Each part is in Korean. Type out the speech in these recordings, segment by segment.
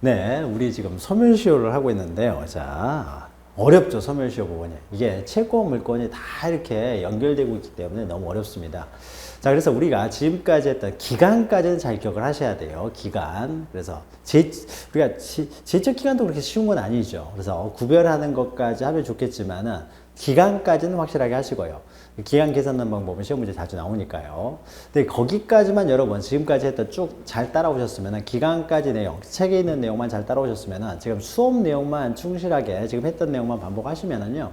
네, 우리 지금 소멸시효를 하고 있는데요. 자, 어렵죠, 소멸시효 부분이. 이게 채권 물권이 다 이렇게 연결되고 있기 때문에 너무 어렵습니다. 자, 그래서 우리가 지금까지 했던 기간까지는 잘 기억을 하셔야 돼요. 기간. 그래서 우리가 제적 기간도 그렇게 쉬운 건 아니죠. 그래서 구별하는 것까지 하면 좋겠지만은 기간까지는 확실하게 하시고요. 기간 계산하는 방법은 시험 문제 자주 나오니까요. 근데 거기까지만 여러분 지금까지 했던 쭉 잘 따라오셨으면 기간까지 내용, 책에 있는 내용만 잘 따라오셨으면 지금 수업 내용만 충실하게 지금 했던 내용만 반복하시면은요.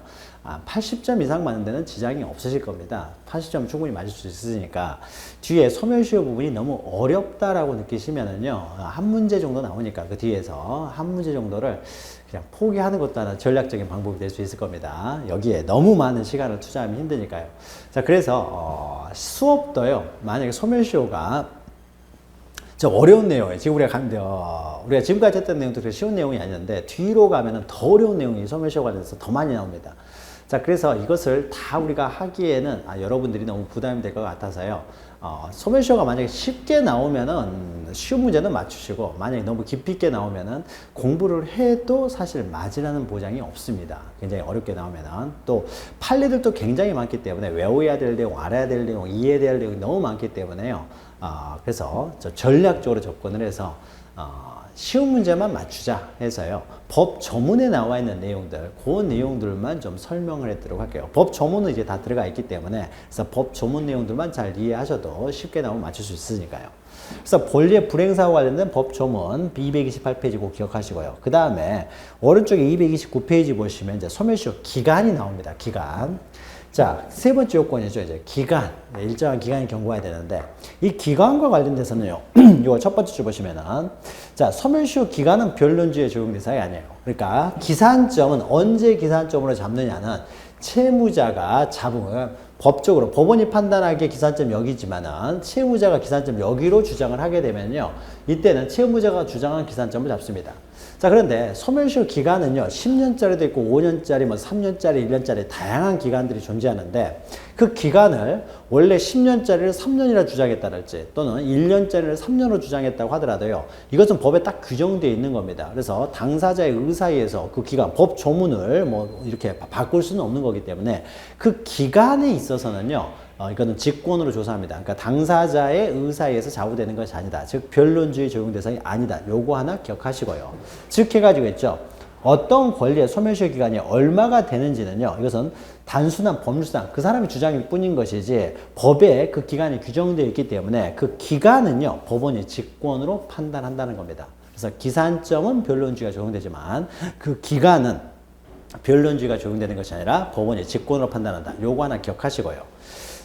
80점 이상 맞는 데는 지장이 없으실 겁니다. 80점 충분히 맞을 수 있으니까 뒤에 소멸시효 부분이 너무 어렵다라고 느끼시면은요. 한 문제 정도 나오니까 그 뒤에서 한 문제 정도를 그냥 포기하는 것도 하나 전략적인 방법이 될 수 있을 겁니다. 여기에 너무 많은 시간을 투자하면 힘드니까요. 자, 그래서 수업도요. 만약에 소멸시효가 저 어려운 내용이에요. 지금 우리가 지금까지 했던 내용도 그렇게 쉬운 내용이 아니었는데 뒤로 가면은 더 어려운 내용이 소멸시효가 돼서 더 많이 나옵니다. 자, 그래서 이것을 다 우리가 하기에는 여러분들이 너무 부담이 될 것 같아서요. 소멸시효가 만약에 쉽게 나오면은 쉬운 문제는 맞추시고 만약에 너무 깊이 있게 나오면은 공부를 해도 사실 맞으라는 보장이 없습니다. 굉장히 어렵게 나오면은 또 판례들도 굉장히 많기 때문에 외워야 될 내용, 알아야 될 내용, 이해해야 될 내용이 너무 많기 때문에요. 그래서 전략적으로 접근을 해서 쉬운 문제만 맞추자 해서요. 법 조문에 나와 있는 내용들, 그 내용들만 좀 설명을 해드리도록 할게요. 법 조문은 이제 다 들어가 있기 때문에 그래서 법 조문 내용들만 잘 이해하셔도 쉽게 나오면 맞출 수 있으니까요. 그래서 본리의 불행사와 관련된 법 조문 228페이지 꼭 기억하시고요. 그 다음에 오른쪽에 229페이지 보시면 이제 소멸시효 기간이 나옵니다. 기간. 자, 세 번째 요건이죠. 이제 기간. 일정한 기간이 경고해야 되는데, 이 기간과 관련돼서는요, 이거 첫 번째 줄 보시면은, 자, 소멸시효 기간은 변론주의 적용 대상이 아니에요. 그러니까, 기산점은 언제 기산점으로 잡느냐는 채무자가 잡으면 법적으로 법원이 판단하기에 기산점 여기지만은 채무자가 기산점 여기로 주장을 하게 되면요, 이때는 채무자가 주장한 기산점을 잡습니다. 자, 그런데 소멸시효 기간은요, 10년짜리도 있고 5년짜리, 뭐 3년짜리, 1년짜리 다양한 기간들이 존재하는데 그 기간을 원래 10년짜리를 3년이라 주장했다랄지 또는 1년짜리를 3년으로 주장했다고 하더라도요, 이것은 법에 딱 규정되어 있는 겁니다. 그래서 당사자의 의사에 의해서 그 기간, 법 조문을 뭐 이렇게 바꿀 수는 없는 거기 때문에 그 기간에 있어서는요, 이거는 직권으로 조사합니다. 그러니까 당사자의 의사에 의해서 좌우되는 것이 아니다. 즉 변론주의 적용 대상이 아니다. 요거 하나 기억하시고요. 즉 해가지고 있죠. 어떤 권리의 소멸시효 기간이 얼마가 되는지는요. 이것은 단순한 법률상 그 사람의 주장일 뿐인 것이지 법에 그 기간이 규정되어 있기 때문에 그 기간은요. 법원이 직권으로 판단한다는 겁니다. 그래서 기산점은 변론주의가 적용되지만 그 기간은 변론주의가 적용되는 것이 아니라 법원이 직권으로 판단한다. 요거 하나 기억하시고요.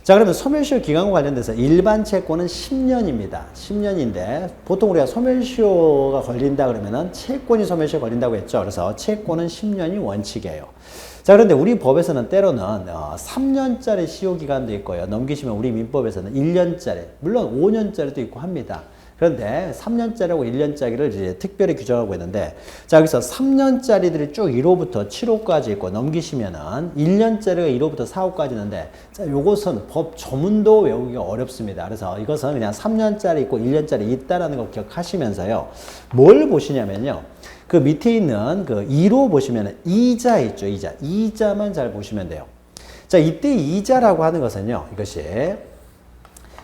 자, 그러면 소멸시효 기간과 관련돼서 일반 채권은 10년입니다. 10년인데 보통 우리가 소멸시효가 걸린다 그러면은 채권이 소멸시효 걸린다고 했죠. 그래서 채권은 10년이 원칙이에요. 자, 그런데 우리 법에서는 때로는 3년짜리 시효 기간도 있고요. 넘기시면 우리 민법에서는 1년짜리, 물론 5년짜리도 있고 합니다. 그런데 3년짜리하고 1년짜리를 이제 특별히 규정하고 있는데, 자, 여기서 3년짜리들이 쭉 1호부터 7호까지 있고, 넘기시면은 1년짜리가 1호부터 4호까지 있는데, 자, 요것은 법 조문도 외우기가 어렵습니다. 그래서 이것은 그냥 3년짜리 있고 1년짜리 있다라는 거 기억하시면서요. 뭘 보시냐면요. 그 밑에 있는 그 1호 보시면은 이자 있죠, 이자. 이자만 잘 보시면 돼요. 자, 이때 이자라고 하는 것은요, 이것이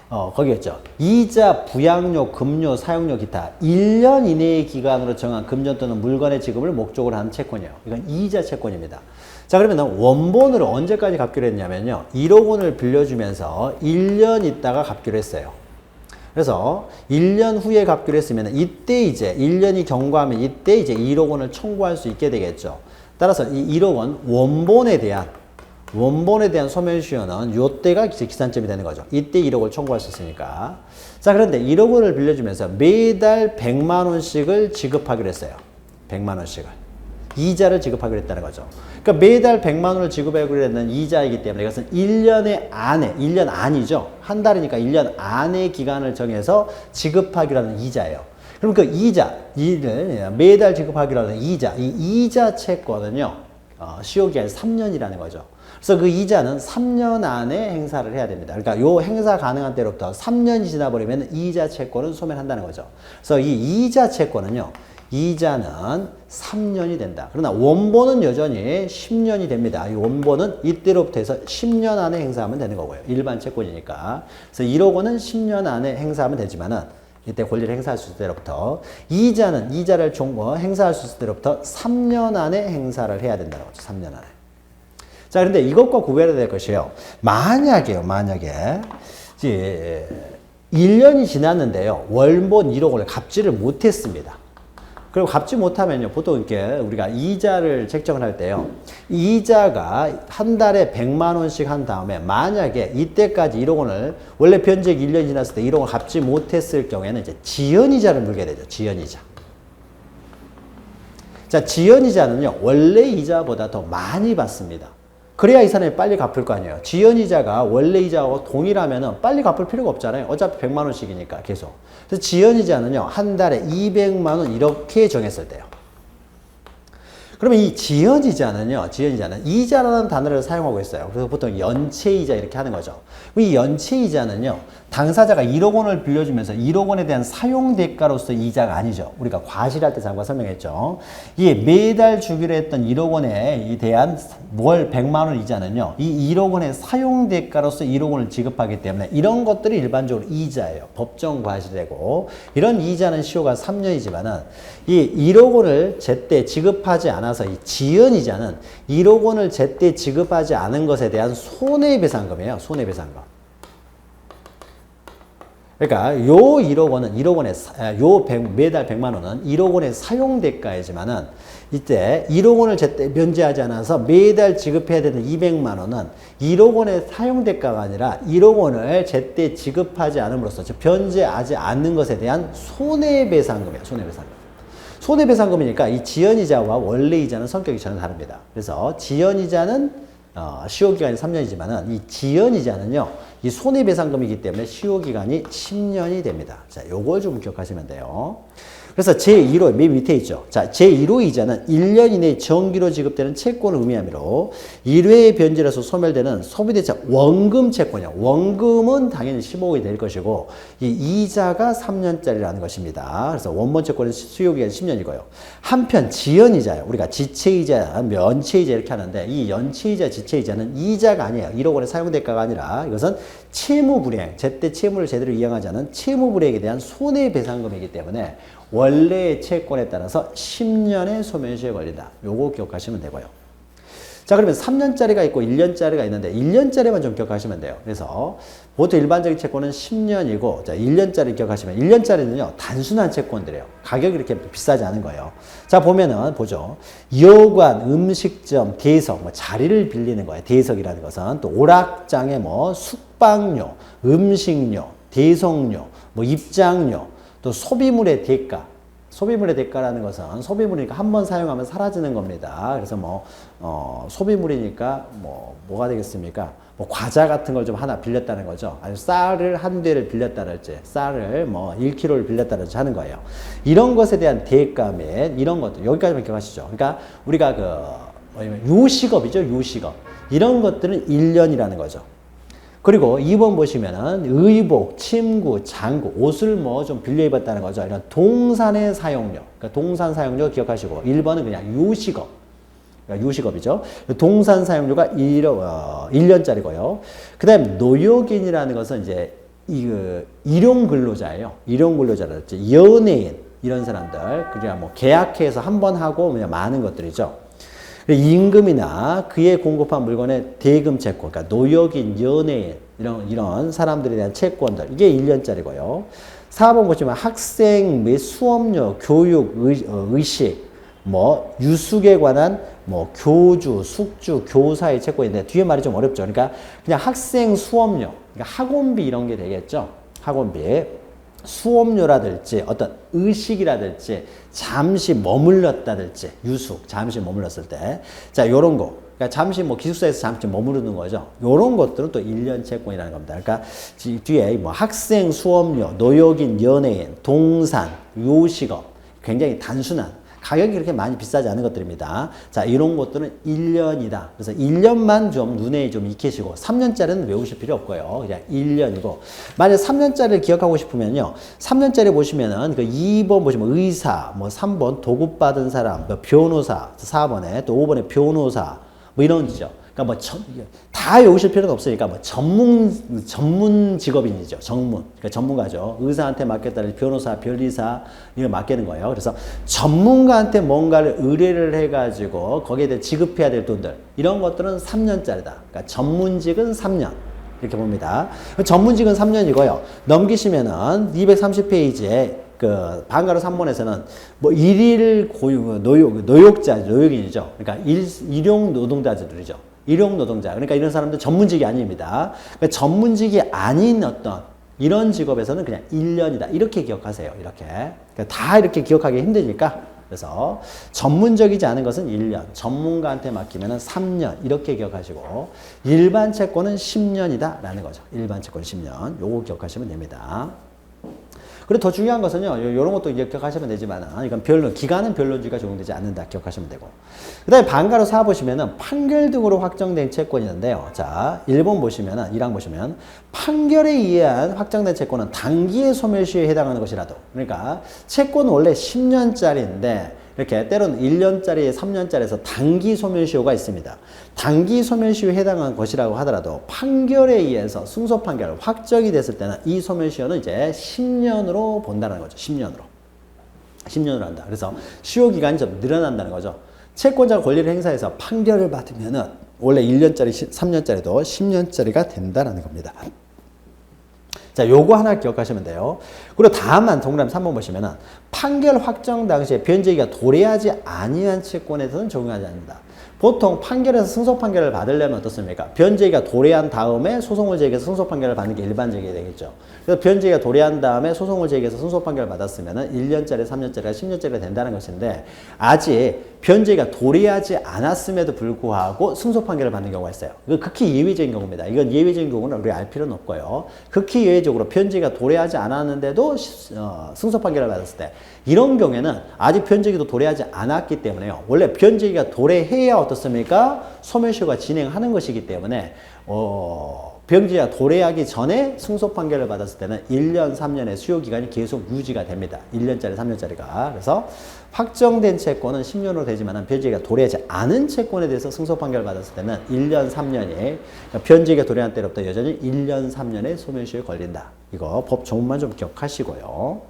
거기였죠. 이자, 부양료, 급료, 사용료, 기타 1년 이내의 기간으로 정한 금전 또는 물건의 지급을 목적으로 하는 채권이에요. 이건 이자 채권입니다. 자, 그러면 원본으로 언제까지 갚기로 했냐면요. 1억 원을 빌려주면서 1년 있다가 갚기로 했어요. 그래서 1년 후에 갚기로 했으면 이때 이제 1년이 경과하면 이때 이제 1억 원을 청구할 수 있게 되겠죠. 따라서 이 1억 원 원본에 대한 소멸시효는 요때가 기산점이 되는 거죠. 이때 1억을 청구할 수 있으니까. 자, 그런데 1억 원을 빌려주면서 매달 100만 원씩을 지급하기로 했어요. 100만 원씩을. 이자를 지급하기로 했다는 거죠. 그러니까 매달 100만 원을 지급하기로 했는 이자이기 때문에 이것은 1년의 안에, 1년 안이죠. 한 달이니까 1년 안의 기간을 정해서 지급하기로 하는 이자예요. 그럼 그 이자, 매달 지급하기로 하는 이자, 이 이자 채권은요, 시효기간이 3년이라는 거죠. 그래서 그 이자는 3년 안에 행사를 해야 됩니다. 그러니까 요 행사 가능한 때로부터 3년이 지나버리면 이자 채권은 소멸한다는 거죠. 그래서 이 이자 채권은요, 이자는 3년이 된다. 그러나 원본은 여전히 10년이 됩니다. 이 원본은 이때로부터 해서 10년 안에 행사하면 되는 거고요. 일반 채권이니까. 그래서 1억 원은 10년 안에 행사하면 되지만은 이때 권리를 행사할 수 있을 때로부터 이자는 이자를 행사할 수 있을 때로부터 3년 안에 행사를 해야 된다는 거죠. 3년 안에. 자, 그런데 이것과 구별해야 될 것이요. 만약에 이제 1년이 지났는데요. 원본 1억 원을 갚지를 못했습니다. 그리고 갚지 못하면요. 보통 이렇게 우리가 이자를 책정을 할 때요. 이자가 한 달에 100만 원씩 한 다음에 만약에 이때까지 1억 원을 원래 변제액 1년이 지났을 때 1억 원을 갚지 못했을 경우에는 이제 지연이자를 물게 되죠. 지연이자. 자, 지연이자는요. 원래 이자보다 더 많이 받습니다. 그래야 이 사람이 빨리 갚을 거 아니에요. 지연이자가 원래 이자하고 동일하면은 빨리 갚을 필요가 없잖아요. 어차피 100만 원씩이니까 계속. 그래서 지연이자는요. 한 달에 200만 원 이렇게 정했을 때요. 그러면 이 지연이자는 이자라는 단어를 사용하고 있어요. 그래서 보통 연체이자 이렇게 하는 거죠. 이 연체이자는요. 당사자가 1억 원을 빌려주면서 1억 원에 대한 사용대가로서 이자가 아니죠. 우리가 과실할 때 잠깐 설명했죠. 이게 매달 주기로 했던 1억 원에 대한 월 100만 원 이자는요. 이 1억 원의 사용대가로서 1억 원을 지급하기 때문에 이런 것들이 일반적으로 이자예요. 법정 과실되고 이런 이자는 시효가 3년이지만은 이 1억 원을 제때 지급하지 않아서 이 지연이자는 1억 원을 제때 지급하지 않은 것에 대한 손해배상금이에요. 손해배상금. 그러니까 요 1억 원은 매달 100만 원은 1억 원의 사용대가이지만은 이때 1억 원을 제때 면제하지 않아서 매달 지급해야 되는 200만 원은 1억 원의 사용대가가 아니라 1억 원을 제때 지급하지 않음으로써 즉 변제하지 않는 것에 대한 손해배상금이에요. 손해배상금. 손해배상금이니까 이 지연이자와 원래이자는 성격이 전혀 다릅니다. 그래서 지연이자는 시효기간이 3년이지만은 이 지연이자는요, 이 손해배상금이기 때문에 시효기간이 10년이 됩니다. 자, 요걸 좀 기억하시면 돼요. 그래서 제1호, 맨 밑에 있죠. 자, 제1호 이자는 1년 이내 정기로 지급되는 채권을 의미하므로 1회의 변제로서 소멸되는 소비대차 원금 채권이요. 원금은 당연히 15억이 될 것이고, 이 이자가 3년짜리라는 것입니다. 그래서 원본 채권은 수요기간이 10년이고요. 한편 지연이자요. 우리가 지체이자, 연체이자 이렇게 하는데, 이 연체이자, 지체이자는 이자가 아니에요. 1억 원의 사용대가가 아니라 이것은 채무불이행, 제때 채무를 제대로 이행하지 않은 채무불이행에 대한 손해배상금이기 때문에 원래의 채권에 따라서 10년의 소멸시효에 걸린다. 요거 기억하시면 되고요. 자, 그러면 3년짜리가 있고 1년짜리가 있는데 1년짜리만 좀 기억하시면 돼요. 그래서 보통 일반적인 채권은 10년이고 자, 1년짜리 기억하시면 1년짜리는요. 단순한 채권들이에요. 가격이 이렇게 비싸지 않은 거예요. 자, 보면은 보죠. 여관, 음식점, 대석, 자리를 빌리는 거예요. 대석이라는 것은 또 오락장에 숙박료, 음식료, 대성료, 입장료, 또 소비물의 대가. 소비물의 대가라는 것은 소비물이니까 한 번 사용하면 사라지는 겁니다. 그래서 소비물이니까 뭐가 되겠습니까? 과자 같은 걸 좀 하나 빌렸다는 거죠. 아니면 쌀을 한 대를 빌렸다랄지, 쌀을 1kg를 빌렸다랄지 하는 거예요. 이런 것에 대한 대가 및 이런 것들, 여기까지만 기억하시죠. 그러니까 우리가 요식업이죠, 요식업. 이런 것들은 1년이라는 거죠. 그리고 2번 보시면은 의복, 침구, 장구, 옷을 좀 빌려 입었다는 거죠. 이런 동산의 사용료. 그러니까 동산 사용료 기억하시고 1번은 그냥 요식업. 그러니까 요식업이죠. 동산 사용료가 1년짜리고요. 그다음에 노역인이라는 것은 이제 일용 근로자예요. 일용 근로자랄지 연예인 이런 사람들. 그냥 계약해서 한 번 하고 그냥 많은 것들이죠. 임금이나 그에 공급한 물건의 대금 채권, 그러니까 노역인, 연예인 이런 사람들에 대한 채권들 이게 1년짜리고요. 4번 보시면 학생 및 수업료, 교육, 의식, 유숙에 관한 교주, 숙주, 교사의 채권인데 뒤에 말이 좀 어렵죠. 그러니까 그냥 학생 수업료, 그러니까 학원비 이런 게 되겠죠. 학원비. 수업료라든지 어떤 의식이라든지 잠시 머물렀다든지 유숙 잠시 머물렀을 때 자 요런 거 그러니까 잠시 기숙사에서 잠시 머무르는 거죠. 요런 것들은 또 1년 채권이라는 겁니다. 그러니까 뒤에 학생 수업료, 노역인, 연예인, 동산, 요식업 굉장히 단순한 가격이 그렇게 많이 비싸지 않은 것들입니다. 자, 이런 것들은 1년이다. 그래서 1년만 좀 눈에 좀 익히시고 3년짜리는 외우실 필요 없고요. 그냥 1년이고 만약 3년짜리를 기억하고 싶으면요. 3년짜리 보시면은 그 2번 보시면 의사, 뭐 3번 도급받은 사람, 뭐 변호사, 4번에 또 5번에 변호사 뭐 이런 거죠. 그러니까 다 외우실 필요는 없으니까 뭐 전문 직업인이죠. 그러니까 전문가죠. 의사한테 맡겼다는 변호사, 변리사 이거 맡기는 거예요. 그래서 전문가한테 뭔가를 의뢰를 해가지고 거기에 대해 지급해야 될 돈들 이런 것들은 3년짜리다. 그러니까 전문직은 3년. 이렇게 봅니다. 전문직은 3년이고요. 넘기시면은 230페이지에 그 방가로 3번에서는 뭐 일일 고용 노역인이죠. 그러니까 일용 노동자들이죠. 일용 노동자. 그러니까 이런 사람들 전문직이 아닙니다. 그러니까 전문직이 아닌 어떤 이런 직업에서는 그냥 1년이다. 이렇게 기억하세요. 이렇게. 그러니까 다 이렇게 기억하기 힘드니까. 그래서 전문적이지 않은 것은 1년, 전문가한테 맡기면 3년 이렇게 기억하시고 일반 채권은 10년이다 라는 거죠. 일반 채권 10년. 요거 기억하시면 됩니다. 그리고 더 중요한 것은요, 이런 것도 기억하시면 되지만, 이건 기간은 변론주의가 적용되지 않는다. 기억하시면 되고. 그 다음에 반가로 4 보시면은 판결 등으로 확정된 채권이 있는데요. 자, 1번 보시면은, 1항 보시면, 판결에 의한 확정된 채권은 단기의 소멸시효에 해당하는 것이라도. 그러니까, 채권은 원래 10년짜리인데, 이렇게 때로는 1년짜리, 3년짜리에서 단기 소멸시효가 있습니다. 단기 소멸시효에 해당하는 것이라고 하더라도 판결에 의해서 승소 판결 확정이 됐을 때는 이 소멸시효는 이제 10년으로 본다는 거죠. 10년으로. 10년으로 한다. 그래서 시효 기간이 좀 늘어난다는 거죠. 채권자가 권리를 행사해서 판결을 받으면은 원래 1년짜리, 3년짜리도 10년짜리가 된다는 겁니다. 자, 요거 하나 기억하시면 돼요. 그리고 다만 동그라미 3번 보시면은 판결 확정 당시에 변제기가 도래하지 아니한 채권에서는 적용하지 않는다. 보통 판결에서 승소 판결을 받으려면 어떻습니까? 변제기가 도래한 다음에 소송을 제기해서 승소 판결을 받는 게 일반적이 되겠죠. 그래서 변제기가 도래한 다음에 소송을 제기해서 승소 판결을 받았으면 1년짜리, 3년짜리가 10년짜리가 된다는 것인데 아직 변제기가 도래하지 않았음에도 불구하고 승소 판결을 받는 경우가 있어요. 이거 극히 예외적인 경우입니다. 이건 예외적인 경우는 우리가 알 필요는 없고요. 극히 예외적으로 변제기가 도래하지 않았는데도 승소 판결을 받았을 때 이런 경우에는 아직 변제기도 도래하지 않았기 때문에요. 원래 변제기가 도래해야 어떻습니까? 소멸시효가 진행하는 것이기 때문에 변제기가 도래하기 전에 승소 판결을 받았을 때는 1년, 3년의 수요 기간이 계속 유지가 됩니다. 1년짜리, 3년짜리가. 그래서 확정된 채권은 10년으로 되지만 변제기가 도래하지 않은 채권에 대해서 승소 판결을 받았을 때는 1년, 3년이 그러니까 변제기가 도래한 때로부터 여전히 1년, 3년의 소멸시효에 걸린다. 이거 법 조문만 좀 기억하시고요.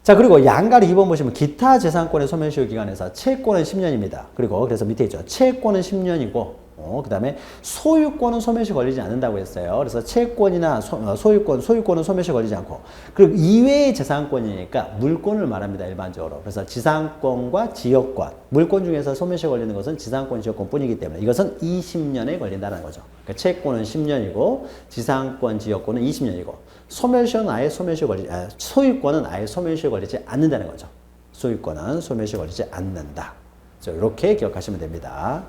자, 그리고 양가로 2번 보시면 기타 재산권의 소멸시효 기간에서 채권은 10년입니다. 그리고 그래서 밑에 있죠. 채권은 10년이고 그 다음에 소유권은 소멸시 걸리지 않는다고 했어요. 그래서 채권이나 소유권은 소멸시 걸리지 않고 그리고 이외의 재산권이니까 물권을 말합니다. 일반적으로. 그래서 지상권과 지역권 물권 중에서 소멸시 걸리는 것은 지상권, 지역권 뿐이기 때문에 이것은 20년에 걸린다는 거죠. 그러니까 채권은 10년이고 지상권, 지역권은 20년이고 소멸시효는 아예 소유권은 아예 소멸시효에 걸리지 않는다는 거죠. 소유권은 소멸시효에 걸리지 않는다. 이렇게 기억하시면 됩니다.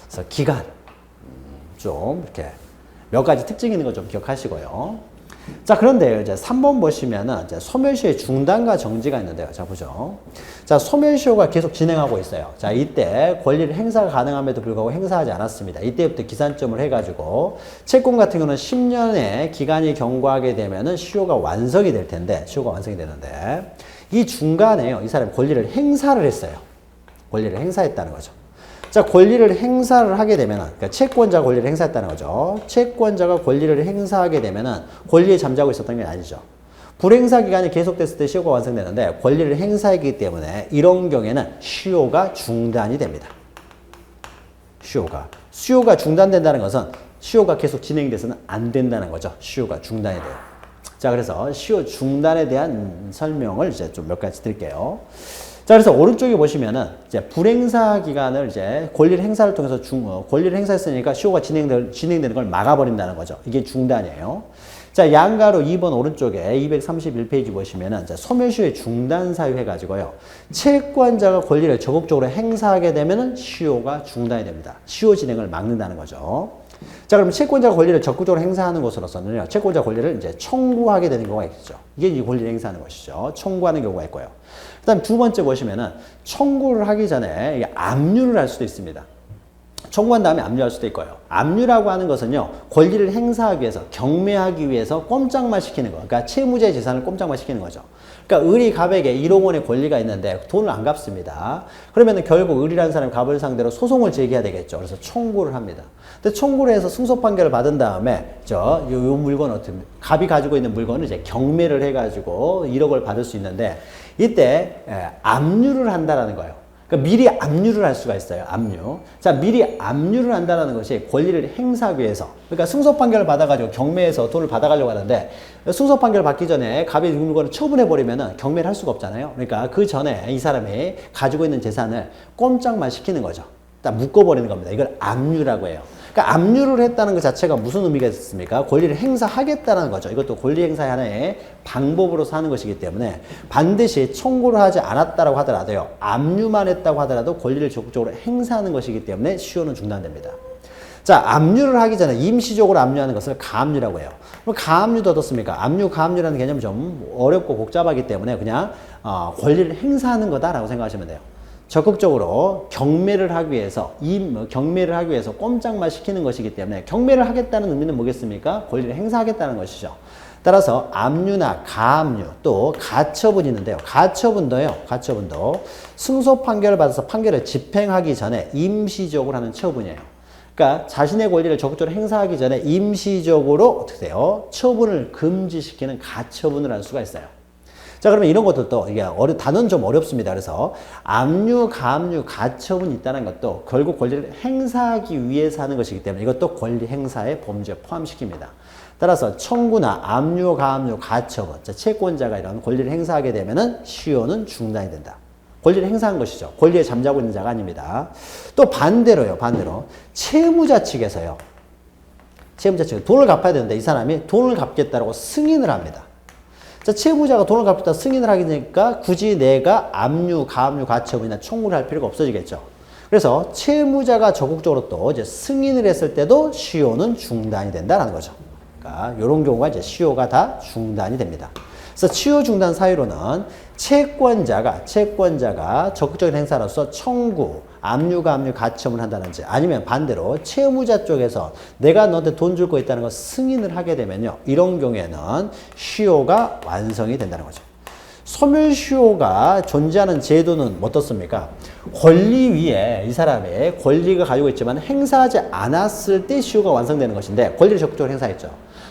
그래서 기간 좀 이렇게 몇 가지 특징이 있는 거 좀 기억하시고요. 자, 그런데 이제 3번 보시면은 이제 소멸시효의 중단과 정지가 있는데요. 자, 보죠. 자, 소멸시효가 계속 진행하고 있어요. 자, 이때 권리를 행사가 가능함에도 불구하고 행사하지 않았습니다. 이때부터 기산점을 해가지고 채권 같은 경우는 10년의 기간이 경과하게 되면은 시효가 완성이 될 텐데, 시효가 완성이 되는데 이 중간에요. 이 사람이 권리를 행사를 했어요. 권리를 행사했다는 거죠. 자, 권리를 행사를 하게 되면은, 그러니까 채권자가 권리를 행사했다는 거죠. 채권자가 권리를 행사하게 되면은 권리에 잠자고 있었던 게 아니죠. 불행사 기간이 계속됐을 때 시효가 완성되는데 권리를 행사했기 때문에 이런 경우에는 시효가 중단이 됩니다. 시효가 중단된다는 것은 시효가 계속 진행돼서는 안 된다는 거죠. 시효가 중단이 돼요. 자, 그래서 시효 중단에 대한 설명을 이제 좀 몇 가지 드릴게요. 자, 그래서 오른쪽에 보시면은 이제 불행사 기간을 이제 권리를 행사를 통해서 권리를 행사했으니까 시효가 진행되는 걸 막아버린다는 거죠. 이게 중단이에요. 자, 양가로 2번 오른쪽에 231페이지 보시면은 이제 소멸시효의 중단 사유 해가지고요. 채권자가 권리를 적극적으로 행사하게 되면은 시효가 중단이 됩니다. 시효 진행을 막는다는 거죠. 자, 그럼 채권자가 권리를 적극적으로 행사하는 것으로서는요, 채권자 권리를 이제 청구하게 되는 경우가 있죠. 이게 이 권리를 행사하는 것이죠. 청구하는 경우가 있고요. 그 다음 두 번째 보시면은 청구를 하기 전에 이게 압류를 할 수도 있습니다. 청구한 다음에 압류할 수도 있고요. 압류라고 하는 것은요, 권리를 행사하기 위해서, 경매하기 위해서 꼼짝만 시키는 거. 그러니까 채무자의 재산을 꼼짝만 시키는 거죠. 그러니까 을이 갑에게 1억 원의 권리가 있는데 돈을 안 갚습니다. 그러면 결국 을이라는 사람이 갑을 상대로 소송을 제기해야 되겠죠. 그래서 청구를 합니다. 근데 청구를 해서 승소 판결을 받은 다음에 요 물건 어떻게 갑이 가지고 있는 물건을 이제 경매를 해가지고 1억을 받을 수 있는데 이때 압류를 한다라는 거예요. 그러니까 미리 압류를 할 수가 있어요. 압류. 자, 미리 압류를 한다는 것이 권리를 행사하기 위해서. 그러니까 승소 판결을 받아가지고 경매에서 돈을 받아가려고 하는데 승소 판결을 받기 전에 갑이 물건을 처분해버리면 경매를 할 수가 없잖아요. 그러니까 그 전에 이 사람이 가지고 있는 재산을 꼼짝만 시키는 거죠. 딱 묶어버리는 겁니다. 이걸 압류라고 해요. 그러니까 압류를 했다는 것 자체가 무슨 의미가 있습니까? 권리를 행사하겠다는 거죠. 이것도 권리 행사의 하나의 방법으로서 하는 것이기 때문에 반드시 청구를 하지 않았다고 하더라도요. 압류만 했다고 하더라도 권리를 적극적으로 행사하는 것이기 때문에 시효는 중단됩니다. 자, 압류를 하기 전에 임시적으로 압류하는 것을 가압류라고 해요. 그럼 가압류도 어떻습니까? 압류, 가압류라는 개념이 좀 어렵고 복잡하기 때문에 그냥 권리를 행사하는 거다라고 생각하시면 돼요. 적극적으로 경매를 하기 위해서 경매를 하기 위해서 꼼짝만 시키는 것이기 때문에 경매를 하겠다는 의미는 뭐겠습니까? 권리를 행사하겠다는 것이죠. 따라서 압류나 가압류 또 가처분이 있는데요. 가처분도 승소 판결을 받아서 판결을 집행하기 전에 임시적으로 하는 처분이에요. 그러니까 자신의 권리를 적극적으로 행사하기 전에 임시적으로 어떻게 돼요? 처분을 금지시키는 가처분을 할 수가 있어요. 자, 그러면 이런 것들도 이게 단어는 좀 어렵습니다. 그래서 압류, 가압류, 가처분이 있다는 것도 결국 권리를 행사하기 위해서 하는 것이기 때문에 이것도 권리 행사의 범죄에 포함시킵니다. 따라서 청구나 압류, 가압류, 가처분, 채권자가 이런 권리를 행사하게 되면은 시효는 중단이 된다. 권리를 행사한 것이죠. 권리에 잠자고 있는 자가 아닙니다. 또 반대로 채무자 측에서 돈을 갚아야 되는데 이 사람이 돈을 갚겠다라고 승인을 합니다. 자, 채무자가 돈을 갚겠다 승인을 하게 되니까 굳이 내가 압류, 가압류, 가처분이나 청구를 할 필요가 없어지겠죠. 그래서 채무자가 적극적으로 또 이제 승인을 했을 때도 시효는 중단이 된다라는 거죠. 그러니까 이런 경우가 이제 시효가 다 중단이 됩니다. 그래서 시효 중단 사유로는 채권자가 적극적인 행사로서 청구, 압류, 가압류, 가처분을 한다든지 아니면 반대로 채무자 쪽에서 내가 너한테 돈 줄 거 있다는 걸 승인을 하게 되면요. 이런 경우에는 시효가 완성이 된다는 거죠. 소멸시효가 존재하는 제도는 어떻습니까? 권리 위에 이 사람의 권리가 가지고 있지만 행사하지 않았을 때 시효가 완성되는 것인데 권리를 적극적으로 행사했죠.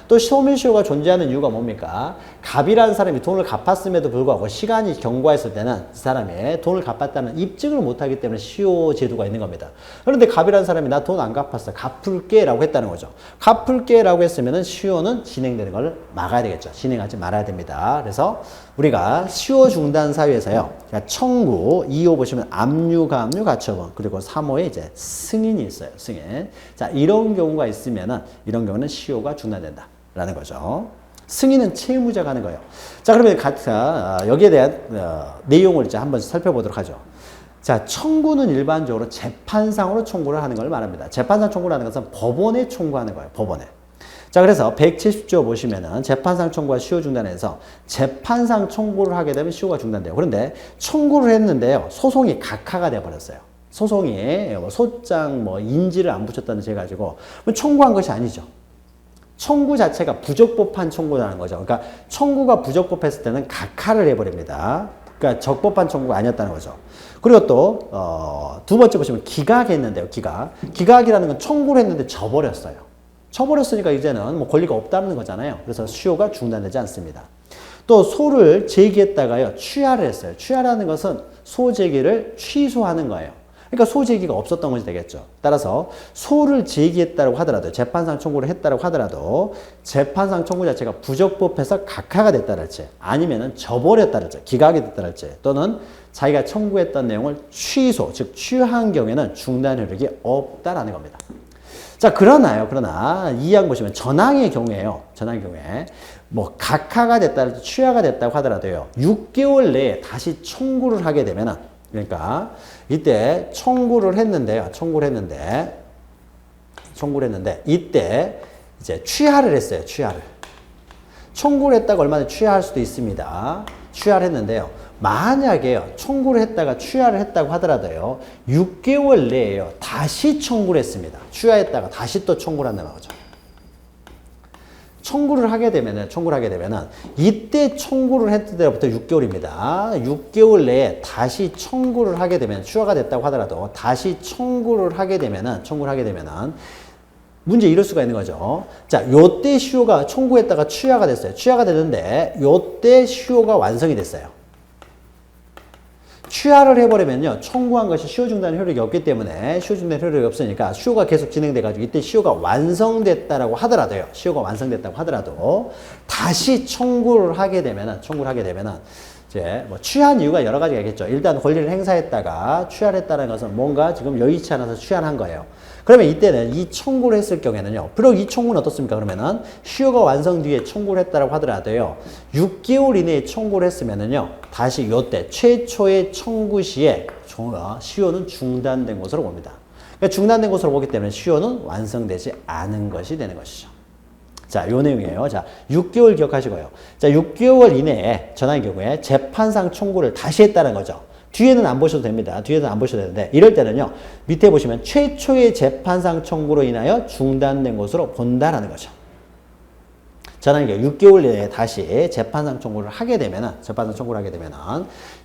또 소멸시효가 존재하는 이유가 뭡니까? 갑이라는 사람이 돈을 갚았음에도 불구하고 시간이 경과했을 때는 이 사람이 돈을 갚았다는 입증을 못하기 때문에 시효 제도가 있는 겁니다. 그런데 갑이라는 사람이 나 돈 안 갚았어. 갚을게 라고 했다는 거죠. 갚을게 라고 했으면 시효는 진행되는 걸 막아야 되겠죠. 진행하지 말아야 됩니다. 그래서 우리가 시효 중단 사유에서요. 청구, 2호 보시면 압류, 가압류, 가처분 그리고 3호에 이제 승인이 있어요. 승인. 자, 이런 경우가 있으면은 이런 경우는 시효가 중단된다. 라는 거죠. 승인은 채무자가 하는 거예요. 자, 그러면 여기에 대한 내용을 이제 한번 살펴보도록 하죠. 자, 청구는 일반적으로 재판상으로 청구를 하는 걸 말합니다. 재판상 청구를 하는 것은 법원에 청구하는 거예요. 법원에. 자, 그래서 170조 보시면은 재판상 청구와 시효 중단에서 재판상 청구를 하게 되면 시효가 중단돼요. 그런데 청구를 했는데요. 소송이 각하가 돼 버렸어요. 소송이 소장 인지를 안 붙였다는 제 가지고 청구한 것이 아니죠. 청구 자체가 부적법한 청구라는 거죠. 그러니까 청구가 부적법했을 때는 각하를 해버립니다. 그러니까 적법한 청구가 아니었다는 거죠. 그리고 또 두 번째 보시면 기각했는데요. 기각이라는 건 청구를 했는데 져버렸어요. 져버렸으니까 이제는 권리가 없다는 거잖아요. 그래서 시효가 중단되지 않습니다. 또 소를 제기했다가요. 취하를 했어요. 취하라는 것은 소 제기를 취소하는 거예요. 그러니까 소 제기가 없었던 것이 되겠죠. 따라서 소를 제기했다고 하더라도 재판상 청구를 했다고 하더라도 재판상 청구 자체가 부적법해서 각하가 됐다랄지 아니면은 져버렸다랄지 기각이 됐다랄지 또는 자기가 청구했던 내용을 취소 즉 취한 경우에는 중단 효력이 없다라는 겁니다. 자, 그러나 이 항 보시면 전항의 경우에요. 전항의 경우에 각하가 됐다랄지 취하가 됐다고 하더라도요. 6개월 내에 다시 청구를 하게 되면은 그러니까 이때 청구를 했는데 청구를 했는데 이때 이제 취하를 했어요. 취하를. 청구를 했다가 얼마나 취하할 수도 있습니다. 취하를 했는데요. 만약에요, 청구를 했다가 취하를 했다고 하더라도요, 6개월 내에요, 다시 청구를 했습니다. 취하했다가 다시 또 청구를 한다는 거죠. 청구를 하게 되면은, 이때 청구를 했을 때부터 6개월입니다. 6개월 내에 다시 청구를 하게 되면, 취하가 됐다고 하더라도 다시 청구를 하게 되면은, 문제 이럴 수가 있는 거죠. 자, 요때 시효가 청구했다가 취하가 됐어요. 취하가 됐는데, 요때 시효가 완성이 됐어요. 취하를 해버리면요, 청구한 것이 시효 중단 효력이 없기 때문에, 시효 중단 효력이 없으니까 시효가 계속 진행돼가지고 이때 시효가 완성됐다라고 하더라도요, 다시 청구를 하게 되면은 이제 뭐 취한 이유가 여러 가지가 있겠죠. 일단 권리를 행사했다가 취하를 했다는 것은 뭔가 지금 여의치 않아서 취하한 거예요. 그러면 이때는 이 청구를 했을 경우에는요, 비록 이 청구는 어떻습니까? 그러면은 시효가 완성 뒤에 청구를 했다라고 하더라도요, 6개월 이내에 청구를 했으면은요, 다시 요때 최초의 청구 시에 시효는 중단된 것으로 봅니다. 그러니까 중단된 것으로 보기 때문에 시효는 완성되지 않은 것이 되는 것이죠. 자, 요 내용이에요. 자, 6개월 기억하시고요. 자, 6개월 이내에 전환의 경우에 재판상 청구를 다시 했다는 거죠. 뒤에는 안 보셔도 됩니다. 뒤에는 안 보셔도 되는데, 이럴 때는요, 밑에 보시면 최초의 재판상 청구로 인하여 중단된 것으로 본다라는 거죠. 전환의 경우 6개월 내에 다시 재판상 청구를 하게 되면은,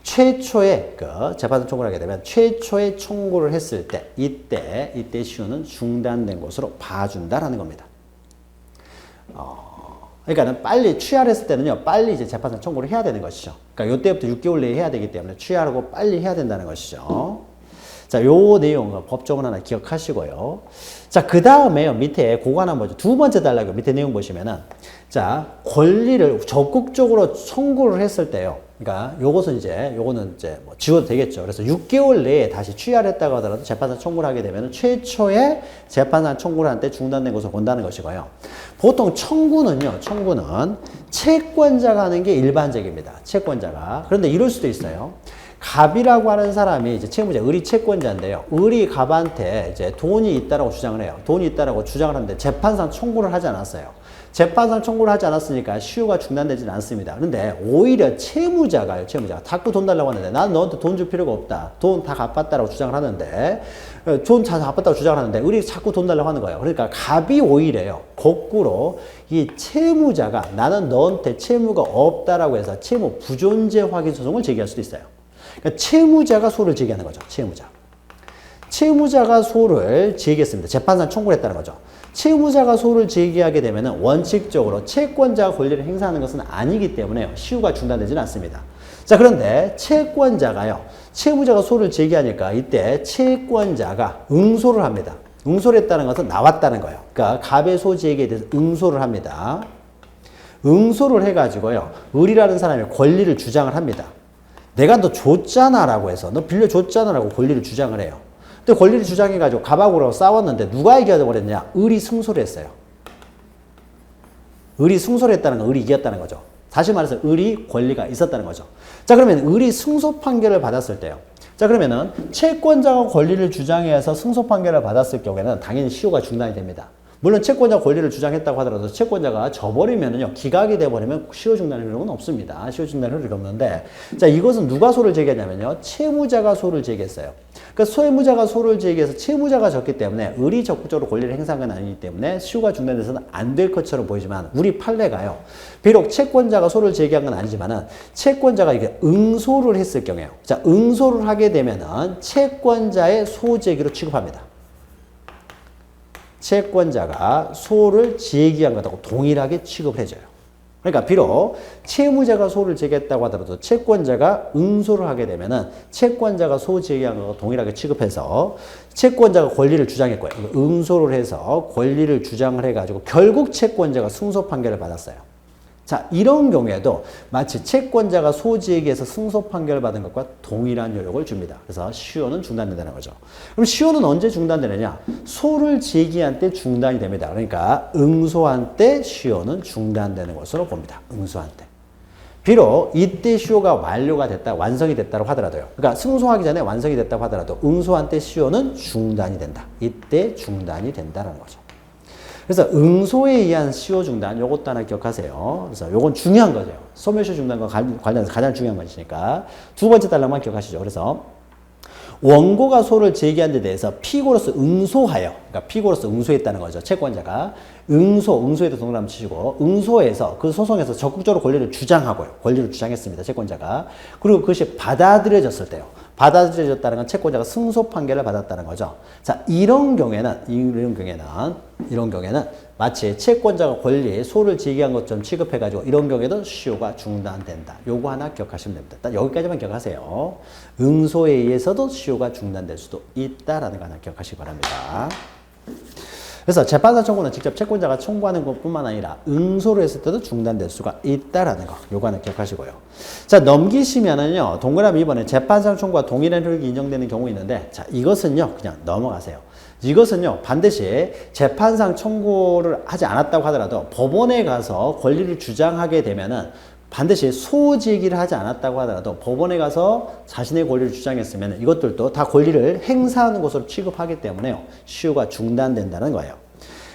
최초의 재판상 청구를 하게 되면, 최초의 청구를 했을 때, 이때 시효는 중단된 것으로 봐준다라는 겁니다. 그러니까는 빨리 취하를 했을 때는요, 빨리 이제 재판상 청구를 해야 되는 것이죠. 그러니까 요때부터 6개월 내에 해야 되기 때문에 취하하고 빨리 해야 된다는 것이죠. 자, 요 내용 법정을 하나 기억하시고요. 자, 그 다음에요, 밑에 그거 하나 보죠. 두 번째 단락에 밑에 내용 보시면은, 자, 권리를 적극적으로 청구를 했을 때요. 그러니까 요거는 이제 뭐 지워도 되겠죠. 그래서 6개월 내에 다시 취하를 했다고 하더라도 재판상 청구를 하게 되면 최초의 재판상 청구를 한 때 중단된 것으로 본다는 것이고요. 보통 청구는 채권자가 하는 게 일반적입니다. 채권자가. 그런데 이럴 수도 있어요. 갑이라고 하는 사람이 이제 채무자, 을이 채권자인데요. 을이 갑한테 이제 돈이 있다라고 주장을 해요. 돈이 있다라고 주장을 하는데 재판상 청구를 하지 않았어요. 재판상 청구를 하지 않았으니까 시효가 중단되지는 않습니다. 그런데 오히려 채무자가 자꾸 돈 달라고 하는데 난 너한테 돈 줄 필요가 없다. 돈 다 갚았다라고 주장을 하는데 돈 다 갚았다고 주장을 하는데 을이 자꾸 돈 달라고 하는 거예요. 그러니까 갑이 오히려요. 거꾸로 이 채무자가 나는 너한테 채무가 없다라고 해서 채무 부존재 확인 소송을 제기할 수도 있어요. 그러니까 채무자가 소를 제기하는 거죠. 채무자가 소를 제기했습니다. 재판상 청구를 했다는 거죠. 채무자가 소를 제기하게 되면 원칙적으로 채권자가 권리를 행사하는 것은 아니기 때문에 시효가 중단되지는 않습니다. 자, 그런데 채무자가 소를 제기하니까 이때 채권자가 응소를 합니다. 응소를 했다는 것은 나왔다는 거예요. 그러니까 갑의 소 제기에 대해서 응소를 합니다. 응소를 해가지고요, 을이라는 사람이 권리를 주장을 합니다. 내가 너 줬잖아 라고 해서, 너 빌려줬잖아 라고 권리를 주장을 해요. 근데 권리를 주장해가지고 갑하고 싸웠는데 누가 이겨버렸냐? 을이 승소를 했어요. 을이 승소를 했다는 건 을이 이겼다는 거죠. 다시 말해서 을이 권리가 있었다는 거죠. 자, 그러면 을이 승소 판결을 받았을 때요. 자, 그러면은 채권자가 권리를 주장해서 승소 판결을 받았을 경우에는 당연히 시효가 중단이 됩니다. 물론 채권자가 권리를 주장했다고 하더라도 채권자가 져버리면은요, 기각이 돼버리면 시효 중단 효력은 없습니다. 시효 중단 효력이 없는데, 자, 이것은 누가 소를 제기했냐면요, 채무자가 소를 제기했어요. 그러니까 채무자가 소를 제기해서 채무자가 졌기 때문에 을이 적극적으로 권리를 행사한 건 아니기 때문에 시효가 중단돼서는 안 될 것처럼 보이지만, 우리 판례가요, 비록 채권자가 소를 제기한 건 아니지만은 채권자가 이게 응소를 했을 경우에요. 자, 응소를 하게 되면은 채권자의 소 제기로 취급합니다. 채권자가 소를 제기한 것하고 동일하게 취급을 해줘요. 그러니까 비록 채무자가 소를 제기했다고 하더라도 채권자가 응소를 하게 되면은 채권자가 소 제기한 것과 동일하게 취급해서 채권자가 권리를 주장했고요. 응소를 해서 권리를 주장을 해가지고 결국 채권자가 승소 판결을 받았어요. 자, 이런 경우에도 마치 채권자가 소 제기해서 승소 판결을 받은 것과 동일한 효력을 줍니다. 그래서 시효는 중단된다는 거죠. 그럼 시효는 언제 중단되느냐? 소를 제기한 때 중단이 됩니다. 그러니까 응소한 때 시효는 중단되는 것으로 봅니다. 응소한 때. 비록 이때 시효가 완성이 됐다고 하더라도요. 그러니까 승소하기 전에 완성이 됐다고 하더라도 응소한 때 시효는 중단이 된다. 이때 중단이 된다는 거죠. 그래서 응소에 의한 시효 중단 요것도 하나 기억하세요. 그래서 요건 중요한 거죠. 소멸시효 중단과 관련해서 가장 중요한 것이니까 두 번째 단락만 기억하시죠. 그래서 원고가 소를 제기한 데 대해서 피고로서 응소하여, 그러니까 피고로서 응소했다는 거죠. 채권자가 응소에도 동그라미 치시고, 응소해서 그 소송에서 적극적으로 권리를 주장하고요. 권리를 주장했습니다. 채권자가. 그리고 그것이 받아들여졌을 때요. 받아들여졌다는 건 채권자가 승소 판결을 받았다는 거죠. 자, 이런 경우에는 마치 채권자가 권리에 소를 제기한 것처럼 취급해가지고 이런 경우에도 시효가 중단된다. 요거 하나 기억하시면 됩니다. 일단 여기까지만 기억하세요. 응소에 의해서도 시효가 중단될 수도 있다라는 거 하나 기억하시기 바랍니다. 그래서 재판사 청구는 직접 채권자가 청구하는 것뿐만 아니라 응소를 했을 때도 중단될 수가 있다라는 거. 요거 하나 기억하시고요. 자, 넘기시면은요. 동그라미 2번에 재판사 청구와 동일한 효력이 인정되는 경우 있는데, 자, 이것은요. 그냥 넘어가세요. 이것은요. 반드시 재판상 청구를 하지 않았다고 하더라도 법원에 가서 권리를 주장하게 되면은 반드시 소제기를 하지 않았다고 하더라도 법원에 가서 자신의 권리를 주장했으면 이것들도 다 권리를 행사하는 것으로 취급하기 때문에요. 시효가 중단된다는 거예요.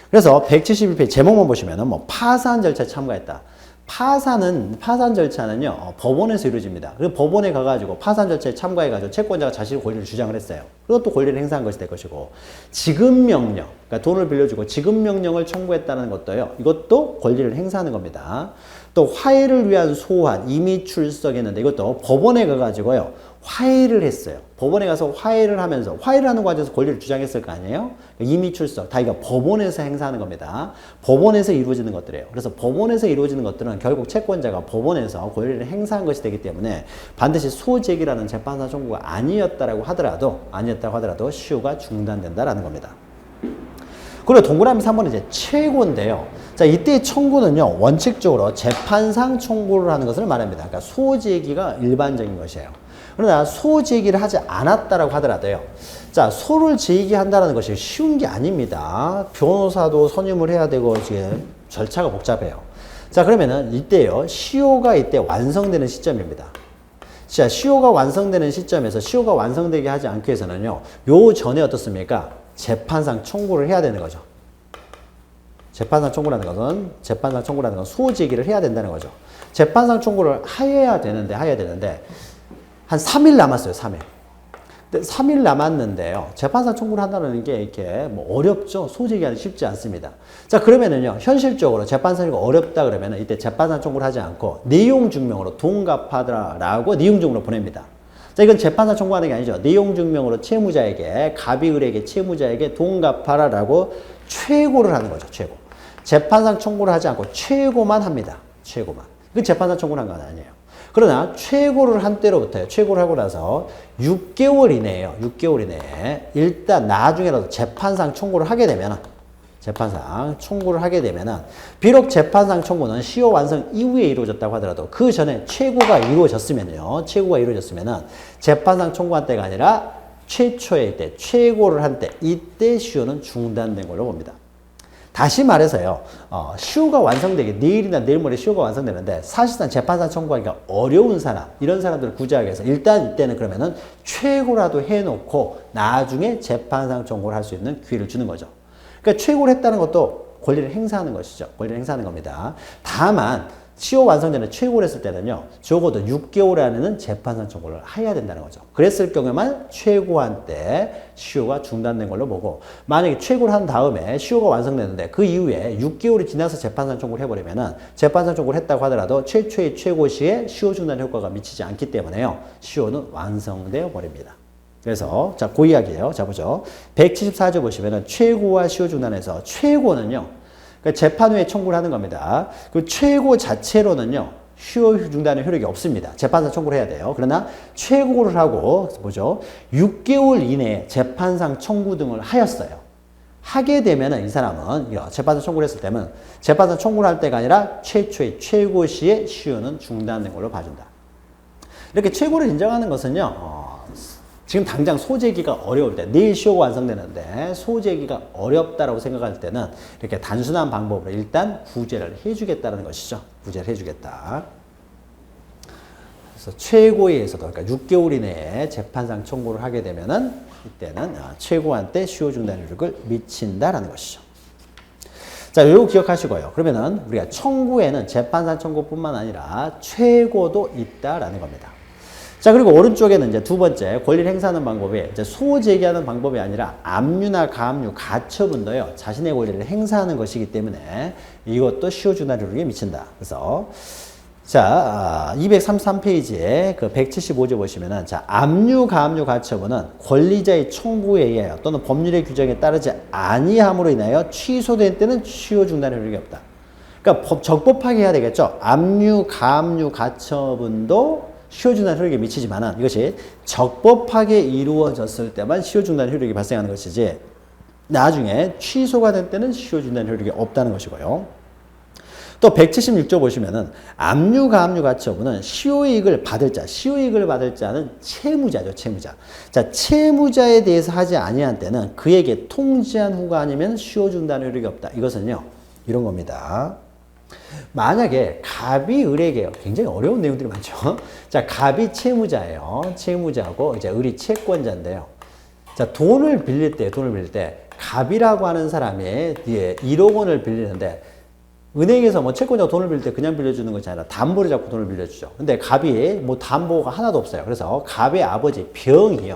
그래서 171페이지 제목만 보시면은 뭐 파산 절차에 참가했다. 파산 절차는요, 법원에서 이루어집니다. 그리고 법원에 가가지고 파산 절차에 참가해가지고 채권자가 자신의 권리를 주장을 했어요. 그리고 또 권리를 행사한 것이 될 것이고, 지급명령, 그러니까 돈을 빌려주고 지급명령을 청구했다는 것도요, 이것도 권리를 행사하는 겁니다. 또 화해를 위한 소환, 이미 출석했는데 이것도 법원에 가가지고요, 화해를 했어요. 법원에 가서 화해를 하면서, 화해를 하는 과정에서 권리를 주장했을 거 아니에요? 이미 출석, 다 이거 법원에서 행사하는 겁니다. 법원에서 이루어지는 것들이에요. 그래서 법원에서 이루어지는 것들은 결국 채권자가 법원에서 권리를 행사한 것이 되기 때문에 반드시 소제기라는 재판사 청구가 아니었다고 하더라도 시효가 중단된다라는 겁니다. 그리고 동그라미 3번은 이제 최고인데요. 자, 이때의 청구는요, 원칙적으로 재판상 청구를 하는 것을 말합니다. 그러니까 소제기가 일반적인 것이에요. 그러나 소제기를 하지 않았다라고 하더라도요. 자, 소를 제기한다는 것이 쉬운 게 아닙니다. 변호사도 선임을 해야 되고, 지금 절차가 복잡해요. 자, 그러면은 이때요, 시효가 이때 완성되는 시점입니다. 자, 시효가 완성되는 시점에서 시효가 완성되게 하지 않기 위해서는요, 요 전에 어떻습니까? 재판상 청구를 해야 되는 거죠. 재판상 청구라는 건 소제기를 해야 된다는 거죠. 재판상 청구를 해야 되는데 한 3일 남았어요. 3일. 근데 3일 남았는데요. 재판상 청구를 한다는 게 이렇게 뭐 어렵죠. 소제기하기 쉽지 않습니다. 자, 그러면은요. 현실적으로 재판상이 어렵다 그러면은 이때 재판상 청구를 하지 않고 내용 증명으로 돈 갚아라라고 내용 증명으로 보냅니다. 자, 이건 재판상 청구하는 게 아니죠. 내용 증명으로 채무자에게, 갑의을에게 채무자에게 돈 갚아라라고 최고를 하는 거죠. 최고. 재판상 청구를 하지 않고 최고만 합니다. 최고만. 이건 재판상 청구를 한 건 아니에요. 그러나 최고를 한 때로부터요. 최고를 하고 나서 6개월 이내에요. 6개월 이내에 일단 나중에라도 재판상 청구를 하게 되면은 비록 재판상 청구는 시효 완성 이후에 이루어졌다고 하더라도 그 전에 최고가 이루어졌으면은 재판상 청구한 때가 아니라 최초의 이때 최고를 한 때 이때 시효는 중단된 걸로 봅니다. 다시 말해서요, 시효가 완성되게 내일이나 내일 모레 시효가 완성되는데 사실상 재판상 청구하기가 어려운 사람, 이런 사람들을 구제하기 위해서 일단 이때는 그러면은 최고라도 해놓고 나중에 재판상 청구를 할 수 있는 기회를 주는 거죠. 그러니까 최고를 했다는 것도 권리를 행사하는 것이죠. 권리를 행사하는 겁니다. 다만 시효 완성되는 최고를 했을 때는요, 적어도 6개월 안에는 재판상 청구를 해야 된다는 거죠. 그랬을 경우에만 최고한 때 시효가 중단된 걸로 보고, 만약에 최고를 한 다음에 시효가 완성되는데 그 이후에 6개월이 지나서 재판상 청구를 해버리면은 재판상 청구를 했다고 하더라도 최초의 최고 시에 시효 중단 효과가 미치지 않기 때문에요, 시효는 완성되어 버립니다. 그래서 자, 그 이야기예요. 자, 보죠. 174조 보시면은 최고와 시효 중단에서 최고는요, 그러니까 재판 후에 청구를 하는 겁니다. 그 최고 자체로는요, 시효 중단의 효력이 없습니다. 재판상 청구를 해야 돼요. 그러나 최고를 하고, 보죠. 6개월 이내에 재판상 청구 등을 하였어요. 하게 되면은 이 사람은 재판상 청구를 했을 때는 재판상 청구를 할 때가 아니라 최초의 최고 시에 시효는 중단된 걸로 봐준다. 이렇게 최고를 인정하는 것은요, 지금 당장 소제기가 어려울 때, 내일 시효가 완성되는데 소제기가 어렵다라고 생각할 때는 이렇게 단순한 방법으로 일단 구제를 해주겠다는 것이죠. 구제를 해주겠다. 그래서 최고에 의해서도, 그러니까 6개월 이내에 재판상 청구를 하게 되면은 이때는 최고한테 시효 중단 효력을 미친다라는 것이죠. 자, 요거 기억하시고요. 그러면은 우리가 청구에는 재판상 청구뿐만 아니라 최고도 있다라는 겁니다. 자, 그리고 오른쪽에는 이제 두 번째 권리를 행사하는 방법이 이제 소제기하는 방법이 아니라 압류나 가압류, 가처분도요 자신의 권리를 행사하는 것이기 때문에 이것도 시효중단 효력에 미친다. 그래서 자, 233페이지에 그 175조 보시면은 자, 압류, 가압류, 가처분은 권리자의 청구에 의하여 또는 법률의 규정에 따르지 아니함으로 인하여 취소된 때는 시효중단 효력이 없다. 그러니까 적법하게 해야 되겠죠. 압류, 가압류, 가처분도 시효중단 효력에 미치지만은 이것이 적법하게 이루어졌을 때만 시효중단 효력이 발생하는 것이지 나중에 취소가 된 때는 시효중단 효력이 없다는 것이고요. 또 176조 보시면은 압류, 가압류, 가처분은 시효이익을 받을 자, 시효이익을 받을 자는 채무자죠, 채무자. 자, 채무자에 대해서 하지 아니한 때는 그에게 통지한 후가 아니면 시효중단 효력이 없다. 이것은요, 이런 겁니다. 만약에 갑이 을에게요. 굉장히 어려운 내용들이 많죠. 자, 갑이 채무자예요. 채무자고 이제 을이 채권자인데요. 자, 돈을 빌릴 때 갑이라고 하는 사람이 1억 원을 빌리는데 은행에서 뭐 채권자가 돈을 빌릴 때 그냥 빌려주는 것이 아니라 담보를 잡고 돈을 빌려주죠. 근데 갑이 뭐 담보가 하나도 없어요. 그래서 갑의 아버지 병이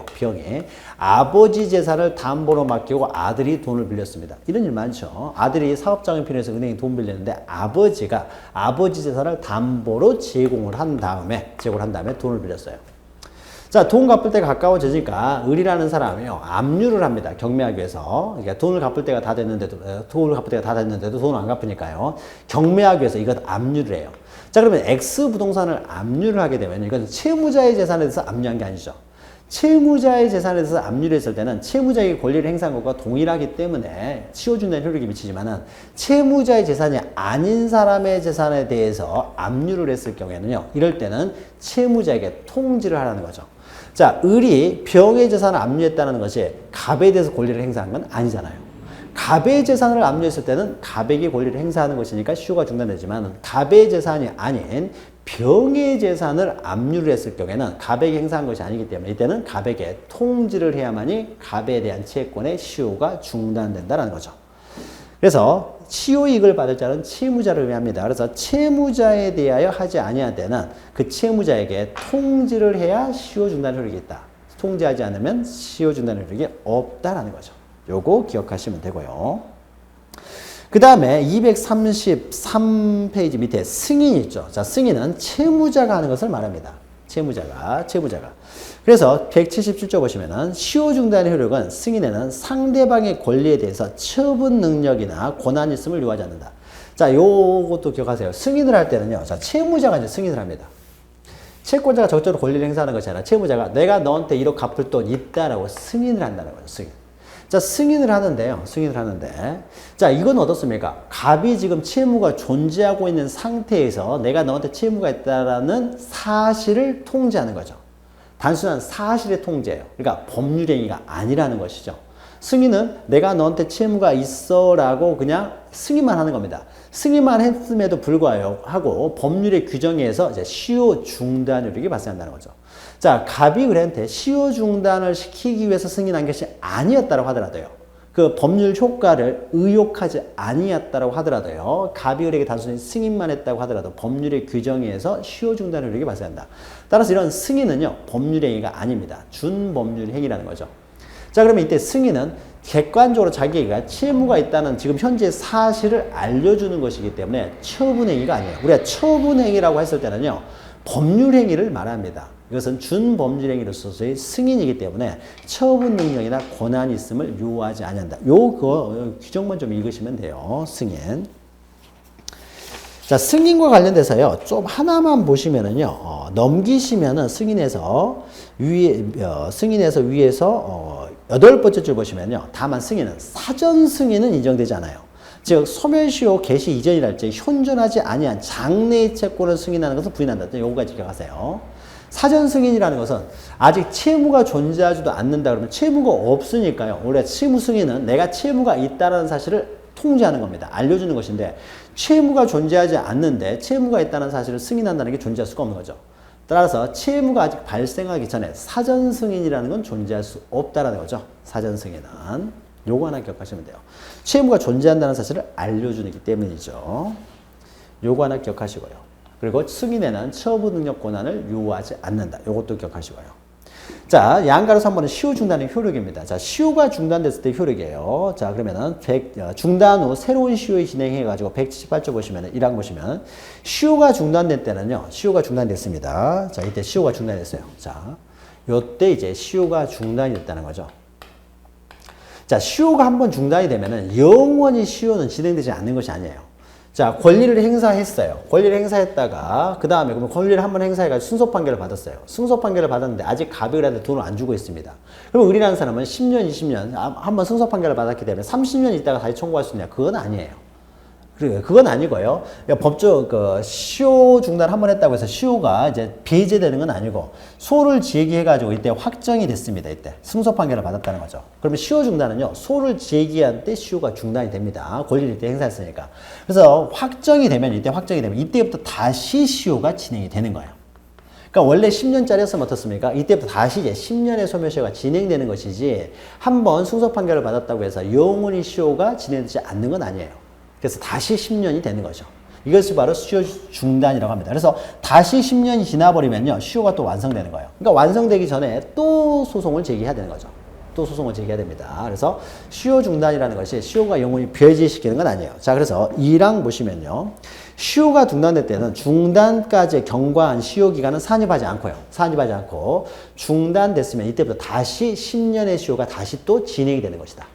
아버지 재산을 담보로 맡기고 아들이 돈을 빌렸습니다. 이런 일 많죠. 아들이 사업장이 필요해서 은행에 돈 빌렸는데 아버지가 아버지 재산을 담보로 제공을 한 다음에 돈을 빌렸어요. 자, 돈 갚을 때가 가까워지니까 을이라는 사람이요 압류를 합니다. 경매하기 위해서. 그러니까 돈을 갚을 때가 다 됐는데도 돈을 안 갚으니까요. 경매하기 위해서 이것 압류를 해요. 자, 그러면 X 부동산을 압류를 하게 되면 이건 채무자의 재산에 대해서 압류한 게 아니죠. 채무자의 재산에 대해서 압류를 했을 때는 채무자의 권리를 행사한 것과 동일하기 때문에 시효중단 효력이 미치지만은 채무자의 재산이 아닌 사람의 재산에 대해서 압류를 했을 경우에는요. 이럴 때는 채무자에게 통지를 하라는 거죠. 자, 을이 병의 재산을 압류했다는 것이 갑에 대해서 권리를 행사한 건 아니잖아요. 갑의 재산을 압류했을 때는 갑에게 권리를 행사하는 것이니까 시효가 중단되지만 갑의 재산이 아닌 병의 재산을 압류를 했을 경우에는 갑에게 행사한 것이 아니기 때문에 이때는 갑에게 통지를 해야만이 갑에 대한 채권의 시효가 중단된다는 거죠. 그래서 시효이익을 받을 자는 채무자를 의미합니다. 그래서 채무자에 대하여 하지 아니할 때는 그 채무자에게 통지를 해야 시효중단 효력이 있다. 통지하지 않으면 시효중단 효력이 없다라는 거죠. 요거 기억하시면 되고요. 그 다음에 233페이지 밑에 승인이 있죠. 자, 승인은 채무자가 하는 것을 말합니다. 채무자가. 그래서 177조 보시면은 시효중단의 효력은 승인에는 상대방의 권리에 대해서 처분 능력이나 권한이 있음을 요하지 않는다. 자, 요것도 기억하세요. 승인을 할 때는요. 자, 채무자가 이제 승인을 합니다. 채권자가 적절히 권리를 행사하는 것이 아니라 채무자가 내가 너한테 1억 갚을 돈 있다라고 승인을 한다는 거죠. 승인. 자, 승인을 하는데 자, 이건 어떻습니까? 갑이 지금 채무가 존재하고 있는 상태에서 내가 너한테 채무가 있다라는 사실을 통지하는 거죠. 단순한 사실의 통제예요. 그러니까 법률행위가 아니라는 것이죠. 승인은 내가 너한테 채무가 있어라고 그냥 승인만 하는 겁니다. 승인만 했음에도 불구하고 법률의 규정에 의해서 이제 시효 중단 효력이 발생한다는 거죠. 자, 갑이 을한테 시효 중단을 시키기 위해서 승인한 것이 아니었다고 하더라도요. 그 법률 효과를 의혹하지 아니었다고 하더라도요. 갑이 을에게 단순히 승인만 했다고 하더라도 법률의 규정에 의해서 시효 중단 효력이 발생한다. 따라서 이런 승인은요. 법률 행위가 아닙니다. 준법률 행위라는 거죠. 자, 그러면 이때 승인은 객관적으로 자기가 채무가 있다는 지금 현재 사실을 알려주는 것이기 때문에 처분행위가 아니에요. 우리가 처분행위라고 했을 때는요. 법률행위를 말합니다. 이것은 준법률행위로서의 승인이기 때문에 처분 능력이나 권한이 있음을 요하지 아니한다. 요 규정만 좀 읽으시면 돼요. 승인. 자, 승인과 관련돼서요. 좀 하나만 보시면은요. 넘기시면은 승인에서 위에서 8번째 줄 보시면요. 다만 승인은 사전 승인은 인정되지 않아요. 즉 소멸시효 개시 이전이랄지 현존하지 아니한 장래의 채권을 승인하는 것을 부인한다. 요거까지 기억하세요. 사전 승인이라는 것은 아직 채무가 존재하지도 않는다 그러면 채무가 없으니까요. 원래 채무 승인은 내가 채무가 있다는 사실을 통지하는 겁니다. 알려주는 것인데 채무가 존재하지 않는데 채무가 있다는 사실을 승인한다는 게 존재할 수가 없는 거죠. 따라서 채무가 아직 발생하기 전에 사전 승인이라는 건 존재할 수 없다는 거죠. 사전 승인은. 요거 하나 기억하시면 돼요. 채무가 존재한다는 사실을 알려주기 때문이죠. 요거 하나 기억하시고요. 그리고 승인에는 처분 능력 권한을 요구하지 않는다. 요것도 기억하시고요. 자, 양가로 3번은 시효 중단의 효력입니다. 자, 시효가 중단됐을 때 효력이에요. 자, 그러면은 중단 후 새로운 시효에 진행해가지고 178조 보시면은 1항 보시면 시효가 중단된 때는요. 시효가 중단됐습니다. 자, 이때 시효가 중단됐어요. 자, 요때 이제 시효가 중단이 됐다는 거죠. 자, 시효가 한번 중단이 되면은 영원히 시효는 진행되지 않는 것이 아니에요. 자, 권리를 행사했어요. 권리를 행사했다가 그 다음에 그러면 권리를 한번 행사해가지고 승소 판결을 받았어요. 승소 판결을 받았는데 아직 가백을 하는데 돈을 안 주고 있습니다. 그럼 의리라는 사람은 10년, 20년 한번 승소 판결을 받았기 때문에 30년 있다가 다시 청구할 수 있냐? 그건 아니에요. 그건 아니고요. 법적 시효 중단 한번 했다고 해서 시효가 이제 배제되는 건 아니고 소를 제기해가지고 이때 확정이 됐습니다. 이때 승소 판결을 받았다는 거죠. 그러면 시효 중단은요. 소를 제기한 때 시효가 중단이 됩니다. 권리를 이때 행사했으니까. 그래서 확정이 되면 이때부터 다시 시효가 진행이 되는 거예요. 그러니까 원래 10년짜리였으면 어떻습니까? 이때부터 다시 이제 10년의 소멸시효가 진행되는 것이지 한번 승소 판결을 받았다고 해서 영원히 시효가 진행되지 않는 건 아니에요. 그래서 다시 10년이 되는 거죠. 이것이 바로 시효 중단이라고 합니다. 그래서 다시 10년이 지나버리면요. 시효가 또 완성되는 거예요. 그러니까 완성되기 전에 또 소송을 제기해야 되는 거죠. 또 소송을 제기해야 됩니다. 그래서 시효 중단이라는 것이 시효가 영원히 배제시키는 건 아니에요. 자, 그래서 1항 보시면요. 시효가 중단될 때는 중단까지 경과한 시효 기간은 산입하지 않고 중단됐으면 이때부터 다시 10년의 시효가 다시 또 진행이 되는 것이다.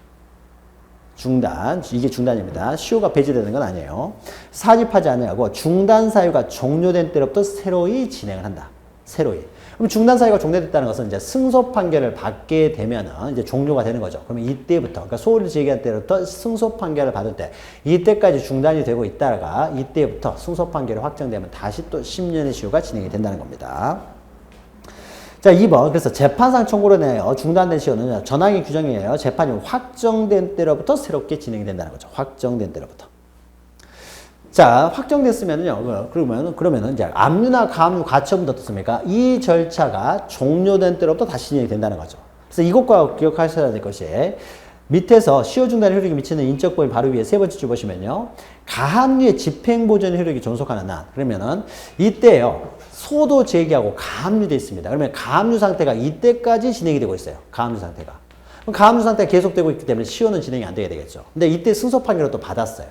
중단, 이게 중단입니다. 시효가 배제되는 건 아니에요. 산입하지 않냐고 중단 사유가 종료된 때로부터 새로이 진행을 한다. 새로이. 그럼 중단 사유가 종료됐다는 것은 이제 승소 판결을 받게 되면은 이제 종료가 되는 거죠. 그러면 이때부터, 그러니까 소를 제기한 때부터 승소 판결을 받을 때 이때까지 중단이 되고 있다가 이때부터 승소 판결이 확정되면 다시 또 10년의 시효가 진행이 된다는 겁니다. 자, 2번. 그래서 재판상 청구로 인하여 중단된 시효는 전항의 규정이에요. 재판이 확정된 때로부터 새롭게 진행이 된다는 거죠. 확정된 때로부터. 자, 확정됐으면요. 그러면은 이제 압류나 가압류 가처분도 어떻습니까? 이 절차가 종료된 때로부터 다시 진행이 된다는 거죠. 그래서 이것과 기억하셔야 될 것이 밑에서 시효 중단 효력이 미치는 인적 범위 바로 위에 세 번째 줄 보시면요. 가압류의 집행보전 효력이 존속하는 한. 그러면은 이때요. 소도 제기하고 가압류돼 있습니다. 그러면 가압류 상태가 이때까지 진행이 되고 있어요. 가압류 상태가. 그럼 가압류 상태가 계속되고 있기 때문에 시효는 진행이 안 되게 되겠죠. 근데 이때 승소 판결을 또 받았어요.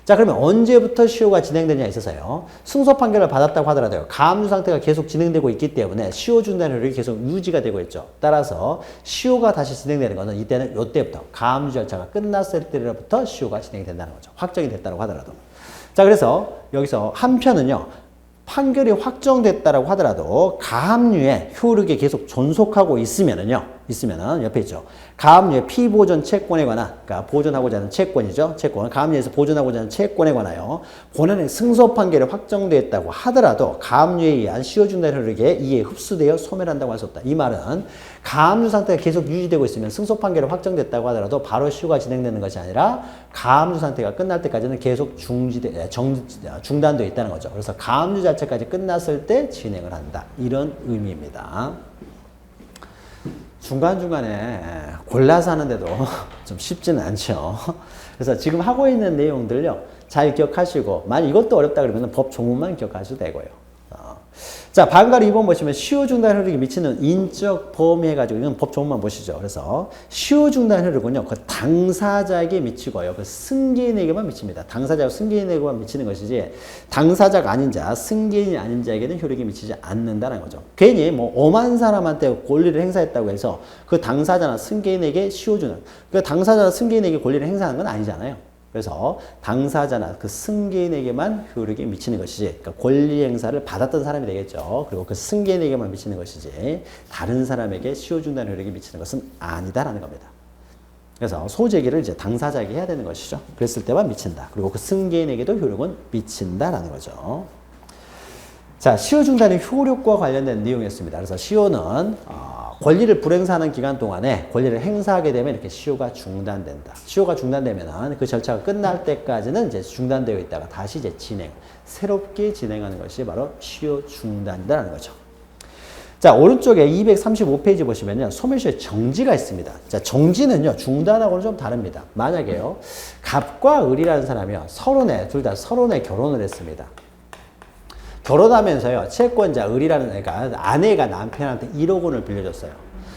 자, 그러면 언제부터 시효가 진행되냐에 있어서요. 승소 판결을 받았다고 하더라도요. 가압류 상태가 계속 진행되고 있기 때문에 시효 중단 효력이 계속 유지가 되고 있죠. 따라서 시효가 다시 진행되는 것은 이때는 이때부터 가압류 절차가 끝났을 때로부터 시효가 진행이 된다는 거죠. 확정이 됐다고 하더라도. 자, 그래서 여기서 한편은요. 판결이 확정됐다라고 하더라도 가압류의 효력이 계속 존속하고 있으면은 옆에 있죠. 가압류의 피보존 채권에 관한, 그러니까 보존하고자 하는 채권이죠. 채권. 가압류에서 보존하고자 하는 채권에 관하여 본원의 승소 판결이 확정됐다고 하더라도 가압류에 의한 시효 중단 효력에 이에 흡수되어 소멸한다고 할 수 없다. 이 말은 가압류 상태가 계속 유지되고 있으면 승소 판결이 확정됐다고 하더라도 바로 시효가 진행되는 것이 아니라 가압류 상태가 끝날 때까지는 계속 중단되어 있다는 거죠. 그래서 가압류 자체까지 끝났을 때 진행을 한다. 이런 의미입니다. 중간중간에 골라서 하는데도 좀 쉽지는 않죠. 그래서 지금 하고 있는 내용들요. 잘 기억하시고 만약 이것도 어렵다 그러면 법 조문만 기억하셔도 되고요. 자, 반가로 2번 보시면 시효 중단 효력이 미치는 인적 범위 해가지고 이건 법 조문만 보시죠. 그래서 시효 중단 효력은요. 그 당사자에게 미치고요. 그 승계인에게만 미칩니다. 당사자와 승계인에게만 미치는 것이지 당사자가 아닌 자, 승계인이 아닌 자에게는 효력이 미치지 않는다는 거죠. 괜히 뭐 엄한 사람한테 권리를 행사했다고 해서 그 당사자나 승계인에게 시효 중단, 그 당사자나 승계인에게 권리를 행사하는 건 아니잖아요. 그래서 당사자나 그 승계인에게만 효력이 미치는 것이지, 그러니까 권리 행사를 받았던 사람이 되겠죠. 그리고 그 승계인에게만 미치는 것이지 다른 사람에게 시효 중단 효력이 미치는 것은 아니다라는 겁니다. 그래서 소제기를 이제 당사자에게 해야 되는 것이죠. 그랬을 때만 미친다. 그리고 그 승계인에게도 효력은 미친다라는 거죠. 자, 시효 중단의 효력과 관련된 내용이었습니다. 그래서 시효는 권리를 불행사하는 기간 동안에 권리를 행사하게 되면 이렇게 시효가 중단된다. 시효가 중단되면 그 절차가 끝날 때까지는 이제 중단되어 있다가 다시 이제 새롭게 진행하는 것이 바로 시효 중단이라는 거죠. 자, 오른쪽에 235페이지 보시면요. 소멸시효의 정지가 있습니다. 자, 정지는요, 중단하고는 좀 다릅니다. 만약에요, 갑과 을이라는 사람이요, 둘 다 서론에 결혼을 했습니다. 결혼하면서요, 채권자 을이라는 애가, 아내가 남편한테 1억 원을 빌려줬어요.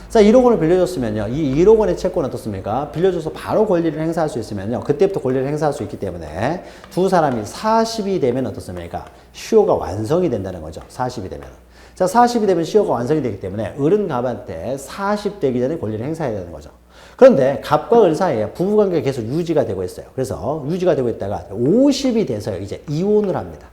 자, 1억 원을 빌려줬으면요, 이 1억 원의 채권은 어떻습니까? 빌려줘서 바로 권리를 행사할 수 있으면요, 그때부터 권리를 행사할 수 있기 때문에 두 사람이 40이 되면 어떻습니까? 시효가 완성이 된다는 거죠. 40이 되면. 자, 40이 되면 시효가 완성이 되기 때문에 을은 갑한테 40 되기 전에 권리를 행사해야 되는 거죠. 그런데 갑과 을 사이에 부부관계가 계속 유지가 되고 있어요. 그래서 유지가 되고 있다가 50이 돼서요, 이제 이혼을 합니다.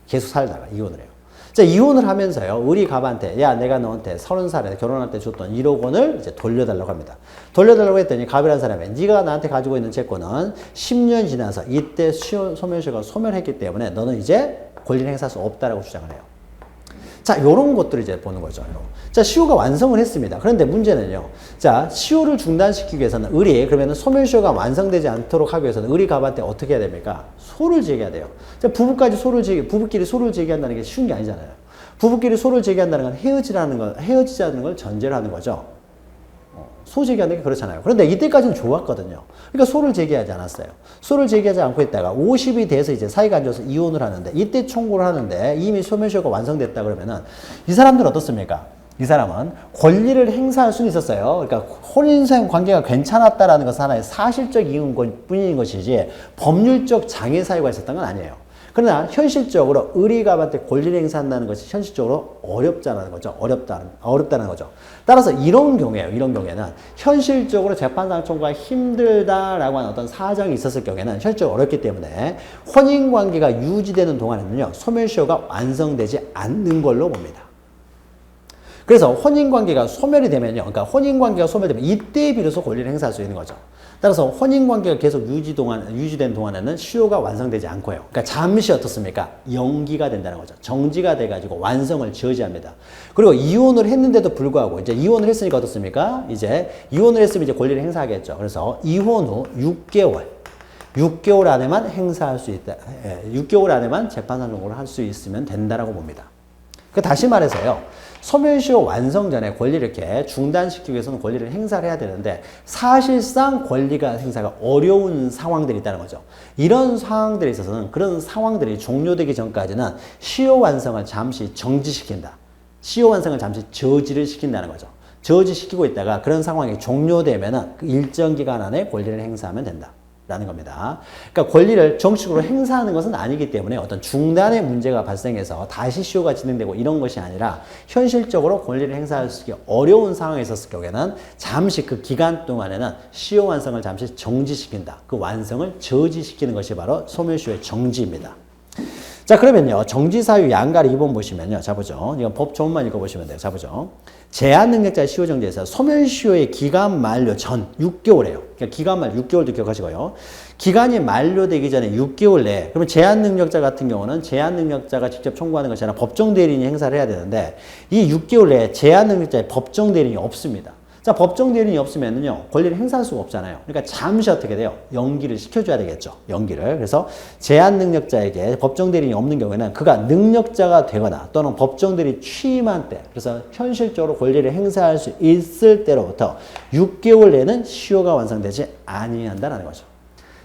계속 살다가 이혼을 해요. 자, 이혼을 하면서요, 을이 갑한테, 야, 내가 너한테 30살에 결혼할 때 줬던 1억 원을 이제 돌려달라고 합니다. 돌려달라고 했더니 갑이라는 사람이, 네가 나한테 가지고 있는 채권은 10년 지나서 이때 소멸시효가 소멸했기 때문에 너는 이제 권리를 행사할 수 없다라고 주장을 해요. 자, 요런 것들을 이제 보는 거죠. 자, 시효가 완성을 했습니다. 그런데 문제는요. 자, 시효를 중단시키기 위해서는 그러면 소멸시효가 완성되지 않도록 하기 위해서는 을이 갑한테 어떻게 해야 됩니까? 소를 제기해야 돼요. 자, 부부끼리 소를 제기한다는 게 쉬운 게 아니잖아요. 부부끼리 소를 제기한다는 건 헤어지자는 걸 전제로 하는 거죠. 소 제기하는 게 그렇잖아요. 그런데 이때까지는 좋았거든요. 그러니까 소를 제기하지 않았어요. 소를 제기하지 않고 있다가 50이 돼서 이제 사이가 안 좋아서 이혼을 하는데, 이때 청구를 하는데 이미 소멸시효가 완성됐다 그러면은 이 사람들은 어떻습니까? 이 사람은 권리를 행사할 수는 있었어요. 그러니까 혼인생 관계가 괜찮았다라는 것은 하나의 사실적 이유뿐인 것이지 법률적 장애 사유가 있었던 건 아니에요. 그러나 현실적으로 을이 갑한테 권리를 행사한다는 것이 현실적으로 어렵다는 거죠. 어렵다는 거죠. 따라서 이런 경우에는 현실적으로 재판상 청구가 힘들다라고 하는 어떤 사정이 있었을 경우에는 현실적으로 어렵기 때문에 혼인관계가 유지되는 동안에는요, 소멸시효가 완성되지 않는 걸로 봅니다. 그래서 혼인관계가 소멸이 되면요, 그러니까 혼인관계가 소멸되면 이때 비로소 권리를 행사할 수 있는 거죠. 따라서 혼인관계가 계속 유지된 동안에는 시효가 완성되지 않고요. 그러니까 잠시 어떻습니까? 연기가 된다는 거죠. 정지가 돼가지고 완성을 저지합니다. 그리고 이혼을 했는데도 불구하고 이제 이혼을 했으니까 어떻습니까? 이제 이혼을 했으면 이제 권리를 행사하겠죠. 그래서 이혼 후 6개월 안에만 행사할 수 있다. 6개월 안에만 재판상 청구를 할 수 있으면 된다라고 봅니다. 다시 말해서요, 소멸시효 완성 전에 권리를 이렇게 중단시키기 위해서는 권리를 행사를 해야 되는데, 사실상 권리가 행사가 어려운 상황들이 있다는 거죠. 이런 상황들에 있어서는 그런 상황들이 종료되기 전까지는 시효 완성을 잠시 정지시킨다. 시효 완성을 잠시 저지를 시킨다는 거죠. 저지시키고 있다가 그런 상황이 종료되면은 그 일정 기간 안에 권리를 행사하면 된다. 라는 겁니다. 그러니까 권리를 정식으로 행사하는 것은 아니기 때문에 어떤 중단의 문제가 발생해서 다시 시효가 진행되고 이런 것이 아니라 현실적으로 권리를 행사하기 어려운 상황에 있었을 경우에는 잠시 그 기간 동안에는 시효 완성을 잠시 정지시킨다. 그 완성을 저지시키는 것이 바로 소멸시효의 정지입니다. 자, 그러면요, 정지사유 양가를 2번 보시면요. 자, 보죠. 이건 법 조문만 읽어보시면 돼요. 자, 보죠. 제한능력자의 시효정지에서 소멸시효의 기간 만료 전 6개월이에요. 그러니까 기간 만료 6개월도 기억하시고요. 기간이 만료되기 전에 6개월 내에, 그러면 제한능력자 같은 경우는 제한능력자가 직접 청구하는 것이 아니라 법정대리인이 행사를 해야 되는데, 이 6개월 내에 제한능력자의 법정대리인이 없습니다. 자, 법정대리인이 없으면요, 권리를 행사할 수가 없잖아요. 그러니까 잠시 어떻게 돼요? 연기를 시켜줘야 되겠죠. 연기를. 그래서 제한능력자에게 법정대리인이 없는 경우에는 그가 능력자가 되거나 또는 법정대리 취임한 때, 그래서 현실적으로 권리를 행사할 수 있을 때로부터 6개월 내에는 시효가 완성되지 아니한다는 거죠.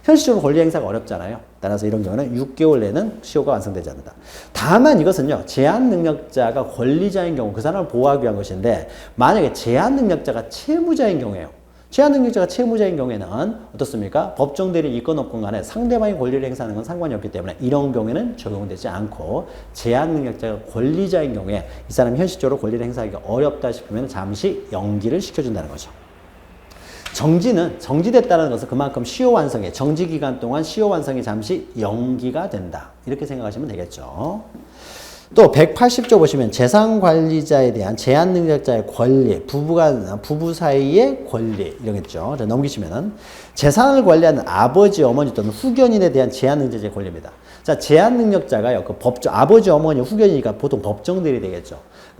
현실적으로 권리 행사가 어렵잖아요. 따라서 이런 경우는 6개월 내에는 시효가 완성되지 않는다. 다만 이것은요, 제한 능력자가 권리자인 경우 그 사람을 보호하기 위한 것인데, 만약에 제한 능력자가 채무자인 경우에요. 제한 능력자가 채무자인 경우에는 어떻습니까? 법정 대리 있건 없건 간에 상대방이 권리를 행사하는 건 상관이 없기 때문에 이런 경우에는 적용되지 않고, 제한 능력자가 권리자인 경우에 이 사람이 현실적으로 권리를 행사하기가 어렵다 싶으면 잠시 연기를 시켜준다는 거죠. 정지는 정지됐다는 것은 그만큼 시효 완성에, 정지 기간 동안 시효 완성이 잠시 연기가 된다. 이렇게 생각하시면 되겠죠. 또 180조 보시면 재산 관리자에 대한 제한 능력자의 권리, 부부 사이의 권리 이러겠죠. 넘기시면은 재산을 관리하는 아버지, 어머니 또는 후견인에 대한 제한 능력자의 권리입니다. 자, 제한 능력자가요, 아버지, 어머니, 후견이니까 보통 법정들이 되겠죠.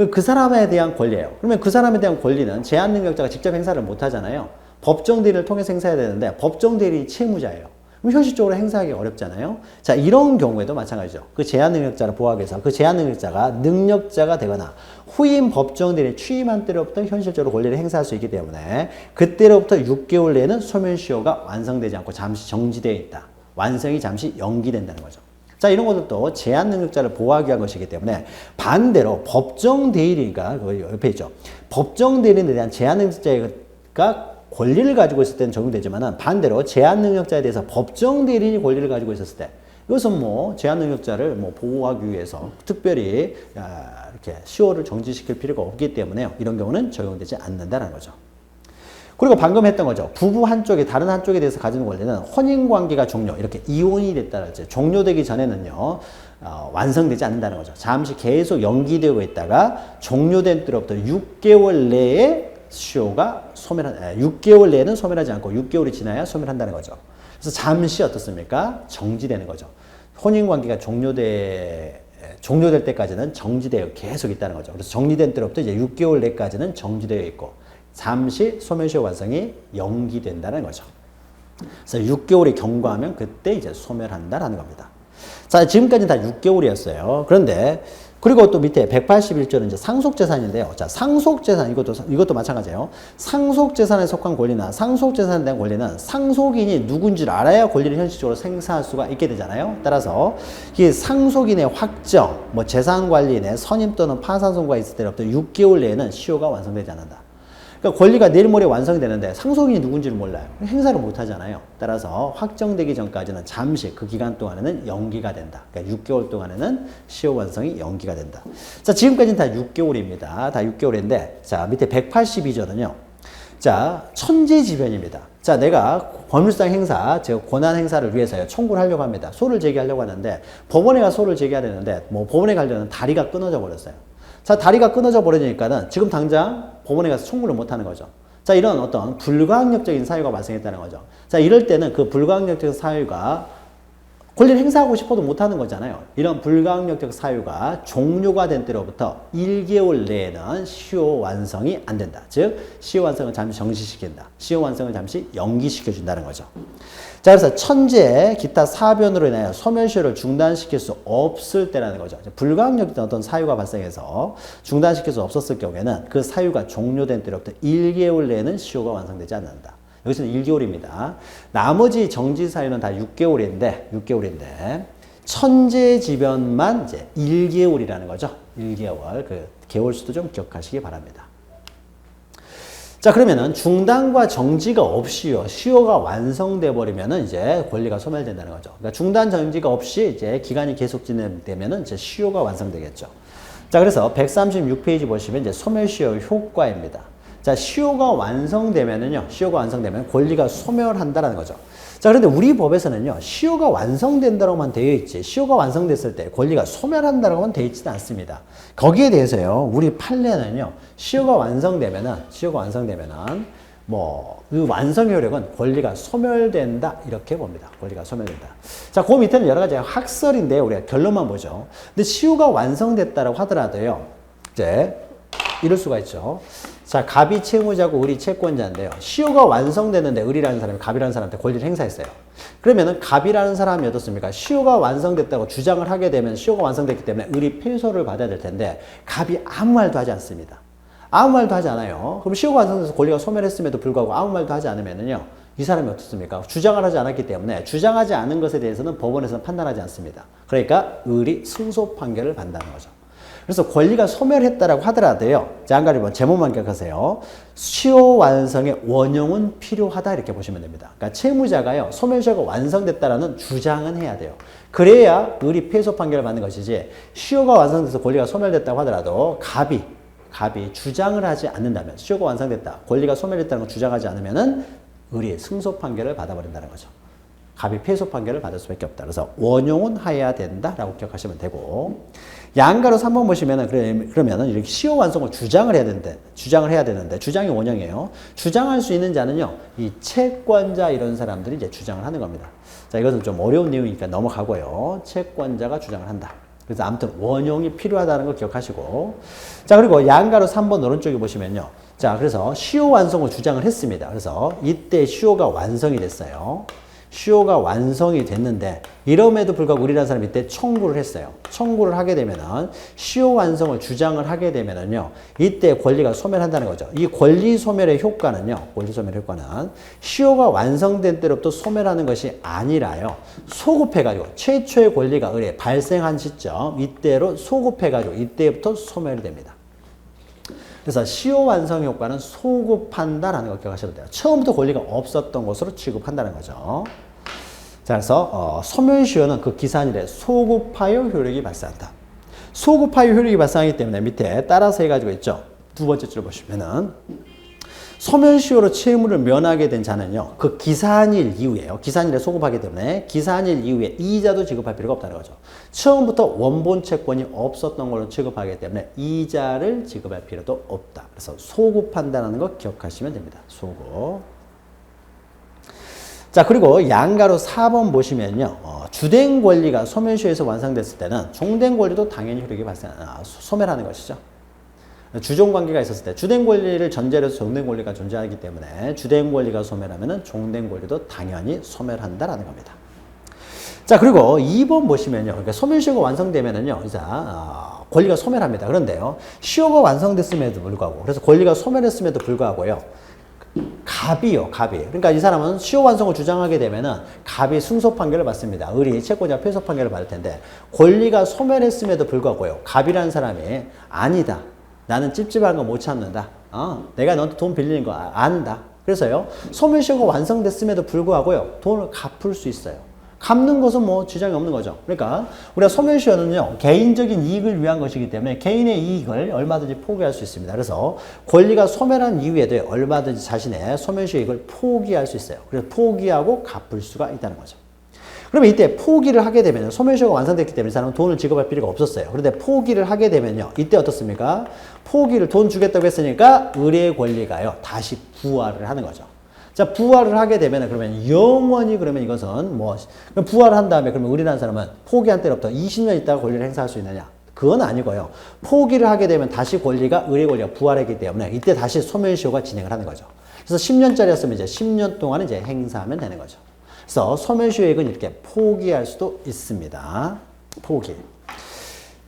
그 사람에 대한 권리예요. 그러면 그 사람에 대한 권리는 제한 능력자가 직접 행사를 못 하잖아요. 법정 대리를 통해서 행사해야 되는데 법정 대리인이 채무자예요. 그럼 현실적으로 행사하기 어렵잖아요. 자, 이런 경우에도 마찬가지죠. 그 제한 능력자를 보호하기 위해서 그 제한 능력자가 능력자가 되거나 후임 법정 대리인 취임한 때로부터 현실적으로 권리를 행사할 수 있기 때문에 그때로부터 6개월 내에는 소멸시효가 완성되지 않고 잠시 정지되어 있다. 완성이 잠시 연기된다는 거죠. 자, 이런 것들도 제한 능력자를 보호하기 위한 것이기 때문에 반대로 법정 대리인가 그 옆에 있죠. 법정 대리인에 대한 제한 능력자가 권리를 가지고 있을 때는 적용되지만은 반대로 제한 능력자에 대해서 법정 대리인이 권리를 가지고 있었을 때 이것은 뭐 제한 능력자를 뭐 보호하기 위해서 특별히 이렇게 시효를 정지시킬 필요가 없기 때문에요. 이런 경우는 적용되지 않는다는 거죠. 그리고 방금 했던 거죠. 부부 한쪽이 다른 한쪽에 대해서 가지는 권리는 혼인관계가 종료, 이렇게 이혼이 됐다랄지 종료되기 전에는요, 완성되지 않는다는 거죠. 잠시 계속 연기되고 있다가 종료된 때로부터 6개월 내에 시효가 6개월 내에는 소멸하지 않고 6개월이 지나야 소멸한다는 거죠. 그래서 잠시 어떻습니까? 정지되는 거죠. 혼인관계가 종료될 때까지는 정지되어 계속 있다는 거죠. 그래서 정리된 때로부터 이제 6개월 내까지는 정지되어 있고 잠시 소멸시효 완성이 연기된다는 거죠. 그래서 6개월이 경과하면 그때 이제 소멸한다라는 겁니다. 자, 지금까지 다 6개월이었어요. 그런데 그리고 또 밑에 181조는 이제 상속재산인데요. 자, 상속재산 이것도 마찬가지예요. 상속재산에 속한 권리나 상속재산에 대한 권리는 상속인이 누군지를 알아야 권리를 현실적으로 생사할 수가 있게 되잖아요. 따라서 이 상속인의 확정, 뭐 재산관리인의 선임 또는 파산 선고가 있을 때로부터 6개월 내에는 시효가 완성되지 않는다. 그러니까 권리가 내일 모레 완성이 되는데 상속인이 누군지를 몰라요. 행사를 못 하잖아요. 따라서 확정되기 전까지는 잠시 그 기간 동안에는 연기가 된다. 그러니까 6개월 동안에는 시효 완성이 연기가 된다. 자, 지금까지는 다 6개월입니다. 다 6개월인데, 자, 밑에 182조는요. 자, 천재지변입니다. 자, 내가 법률상 행사, 즉 권한 행사를 위해서요, 청구를 하려고 합니다. 소를 제기하려고 하는데, 법원에 가서 소를 제기해야 되는데, 뭐 법원에 가려면 다리가 끊어져 버렸어요. 자, 다리가 끊어져 버리니까는 지금 당장 법원에 가서 청구를 못 하는 거죠. 자, 이런 어떤 불가항력적인 사유가 발생했다는 거죠. 자, 이럴 때는 그 불가항력적인 사유가 권리를 행사하고 싶어도 못 하는 거잖아요. 이런 불가항력적 사유가 종료가 된 때로부터 1개월 내에는 시효 완성이 안 된다. 즉, 시효 완성을 잠시 정지시킨다. 시효 완성을 잠시 연기시켜준다는 거죠. 자, 그래서 천재, 기타 사변으로 인하여 소멸시효를 중단시킬 수 없을 때라는 거죠. 불가항력적인 어떤 사유가 발생해서 중단시킬 수 없었을 경우에는 그 사유가 종료된 때로부터 1개월 내에는 시효가 완성되지 않는다. 여기서는 1개월입니다. 나머지 정지 사유는 다 6개월인데 천재지변만 이제 1개월이라는 거죠. 1개월. 그 개월수도 좀 기억하시기 바랍니다. 자, 그러면은 중단과 정지가 없이요, 시효가 완성돼 버리면은 이제 권리가 소멸된다는 거죠. 그러니까 중단 정지가 없이 이제 기간이 계속 진행되면은 이제 시효가 완성되겠죠. 자, 그래서 136페이지 보시면 이제 소멸시효 효과입니다. 자, 시효가 완성되면은요, 시효가 완성되면 권리가 소멸한다라는 거죠. 자, 그런데 우리 법에서는요, 시효가 완성된다고만 되어 있지, 시효가 완성됐을 때 권리가 소멸한다고만 되어 있지는 않습니다. 거기에 대해서요, 우리 판례는요, 시효가 완성되면은, 그 완성 효력은 권리가 소멸된다, 이렇게 봅니다. 권리가 소멸된다. 자, 그 밑에는 여러 가지 학설인데요, 우리가 결론만 보죠. 근데 시효가 완성됐다라고 하더라도요, 이제, 이럴 수가 있죠. 자, 갑이 채무자고 을이 채권자인데요. 시효가 완성됐는데 을이라는 사람이 갑이라는 사람한테 권리를 행사했어요. 그러면은 갑이라는 사람이 어떻습니까? 시효가 완성됐다고 주장을 하게 되면 시효가 완성됐기 때문에 을이 패소를 받아야 될 텐데 갑이 아무 말도 하지 않습니다. 아무 말도 하지 않아요. 그럼 시효가 완성돼서 권리가 소멸했음에도 불구하고 아무 말도 하지 않으면은요, 이 사람이 어떻습니까? 주장을 하지 않았기 때문에 주장하지 않은 것에 대해서는 법원에서는 판단하지 않습니다. 그러니까 을이 승소 판결을 받는다는 거죠. 그래서 권리가 소멸했다라고 하더라도요, 자, 한 가지 제목만 기억하세요. 시효 완성의 원용은 필요하다, 이렇게 보시면 됩니다. 그러니까 채무자가요, 소멸시효가 완성됐다라는 주장은 해야 돼요. 그래야 을이 패소 판결을 받는 것이지, 시효가 완성돼서 권리가 소멸됐다고 하더라도 갑이 주장을 하지 않는다면, 시효가 완성됐다, 권리가 소멸됐다는 걸 주장하지 않으면은 을이 승소 판결을 받아버린다는 거죠. 갑이 패소 판결을 받을 수밖에 없다. 그래서 원용은 하여야 된다라고 기억하시면 되고, 양가로 3번 보시면은 그러면은 이렇게 시효 완성을 주장을 해야 되는데 주장이 원형이에요. 주장할 수 있는 자는요, 이 채권자 이런 사람들이 이제 주장을 하는 겁니다. 자, 이것은 좀 어려운 내용이니까 넘어가고요. 채권자가 주장을 한다. 그래서 아무튼 원용이 필요하다는 걸 기억하시고, 자, 그리고 양가로 3번 오른쪽에 보시면요. 자, 그래서 시효 완성을 주장을 했습니다. 그래서 이때 시효가 완성이 됐어요. 시효가 완성이 됐는데 이럼에도 불구하고 우리라는 사람이 이때 청구를 했어요. 청구를 하게 되면은 시효 완성을 주장을 하게 되면은요. 이때 권리가 소멸한다는 거죠. 이 권리 소멸의 효과는요. 권리 소멸 효과는 시효가 완성된 때로부터 소멸하는 것이 아니라요. 소급해가지고 최초의 권리가 의뢰 발생한 시점 이때로 소급해가지고 이때부터 소멸이 됩니다. 그래서 시효 완성 효과는 소급한다라는 걸 기억하셔도 돼요. 처음부터 권리가 없었던 것으로 취급한다는 거죠. 자, 그래서 소멸시효는 그 기산일에 소급하여 효력이 발생한다. 소급하여 효력이 발생하기 때문에 밑에 따라서 해가지고 있죠. 두 번째 줄 보시면은 소멸시효로 채무를 면하게 된 자는요. 그 기산일 이후에요. 기산일에 소급하기 때문에 기산일 이후에 이자도 지급할 필요가 없다는 거죠. 처음부터 원본 채권이 없었던 걸로 취급하기 때문에 이자를 지급할 필요도 없다. 그래서 소급한다는 거 기억하시면 됩니다. 소급. 자, 그리고 양가로 4번 보시면요. 주된 권리가 소멸시효에서 완성됐을 때는 종된 권리도 당연히 효력이 소멸하는 것이죠. 주종 관계가 있었을 때 주된 권리를 전제로 해서 종된 권리가 존재하기 때문에 주된 권리가 소멸하면은 종된 권리도 당연히 소멸한다라는 겁니다. 자, 그리고 2번 보시면요. 그러니까 소멸시효가 완성되면은요. 이제 권리가 소멸합니다. 그런데요. 시효가 완성됐음에도 불구하고 그래서 권리가 소멸했음에도 불구하고요. 갑이요, 갑이. 그러니까 이 사람은 시효 완성을 주장하게 되면은 갑이 승소 판결을 받습니다. 을이 채권자 패소 판결을 받을 텐데 권리가 소멸했음에도 불구하고요. 갑이라는 사람이 아니다. 나는 찝찝한 거 못 참는다. 내가 너한테 돈 빌리는 거 안다. 그래서요. 소멸시효가 완성됐음에도 불구하고요. 돈을 갚을 수 있어요. 갚는 것은 뭐 지장이 없는 거죠. 그러니까 우리가 소멸시효는요. 개인적인 이익을 위한 것이기 때문에 개인의 이익을 얼마든지 포기할 수 있습니다. 그래서 권리가 소멸한 이후에도 얼마든지 자신의 소멸시효 이익을 포기할 수 있어요. 그래서 포기하고 갚을 수가 있다는 거죠. 그러면 이때 포기를 하게 되면 소멸시효가 완성됐기 때문에 이 사람은 돈을 지급할 필요가 없었어요. 그런데 포기를 하게 되면요. 이때 어떻습니까? 포기를 돈 주겠다고 했으니까 의뢰의 권리가요. 다시 부활을 하는 거죠. 자, 부활을 하게 되면 그러면 영원히 그러면 이것은 뭐 부활을 한 다음에 그러면 의뢰라는 사람은 포기한 때로부터 20년 있다가 권리를 행사할 수 있느냐? 그건 아니고요. 포기를 하게 되면 다시 권리가 의뢰 권리가 부활했기 때문에 이때 다시 소멸시효가 진행을 하는 거죠. 그래서 10년짜리였으면 이제 10년 동안 이제 행사하면 되는 거죠. 그래서 소멸시효액은 이렇게 포기할 수도 있습니다. 포기.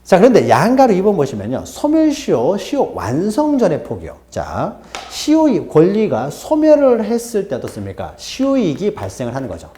자, 그런데 양가로 2번 보시면요. 소멸시효, 시효 완성 전의 포기요. 자, 시효 권리가 소멸을 했을 때 어떻습니까? 시효이익이 발생을 하는 거죠.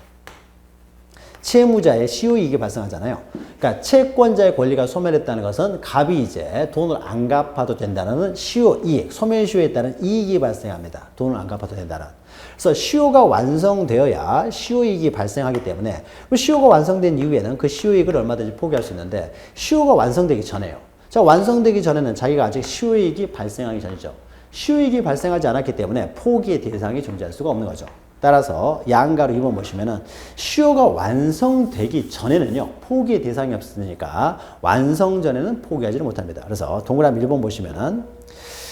채무자의 시효이익이 발생하잖아요. 그러니까 채권자의 권리가 소멸했다는 것은 갑이 이제 돈을 안 갚아도 된다는 시효이익, 소멸시효에 따른 이익이 발생합니다. 돈을 안 갚아도 된다는. 그래서 시효가 완성되어야 시효이익이 발생하기 때문에 시효가 완성된 이후에는 그 시효이익을 얼마든지 포기할 수 있는데 시효가 완성되기 전에요. 자, 완성되기 전에는 자기가 아직 시효이익이 발생하기 전이죠. 시효이익이 발생하지 않았기 때문에 포기의 대상이 존재할 수가 없는 거죠. 따라서 양가로 2번 보시면은 시효가 완성되기 전에는요. 포기의 대상이 없으니까 완성 전에는 포기하지를 못합니다. 그래서 동그라미 1번 보시면은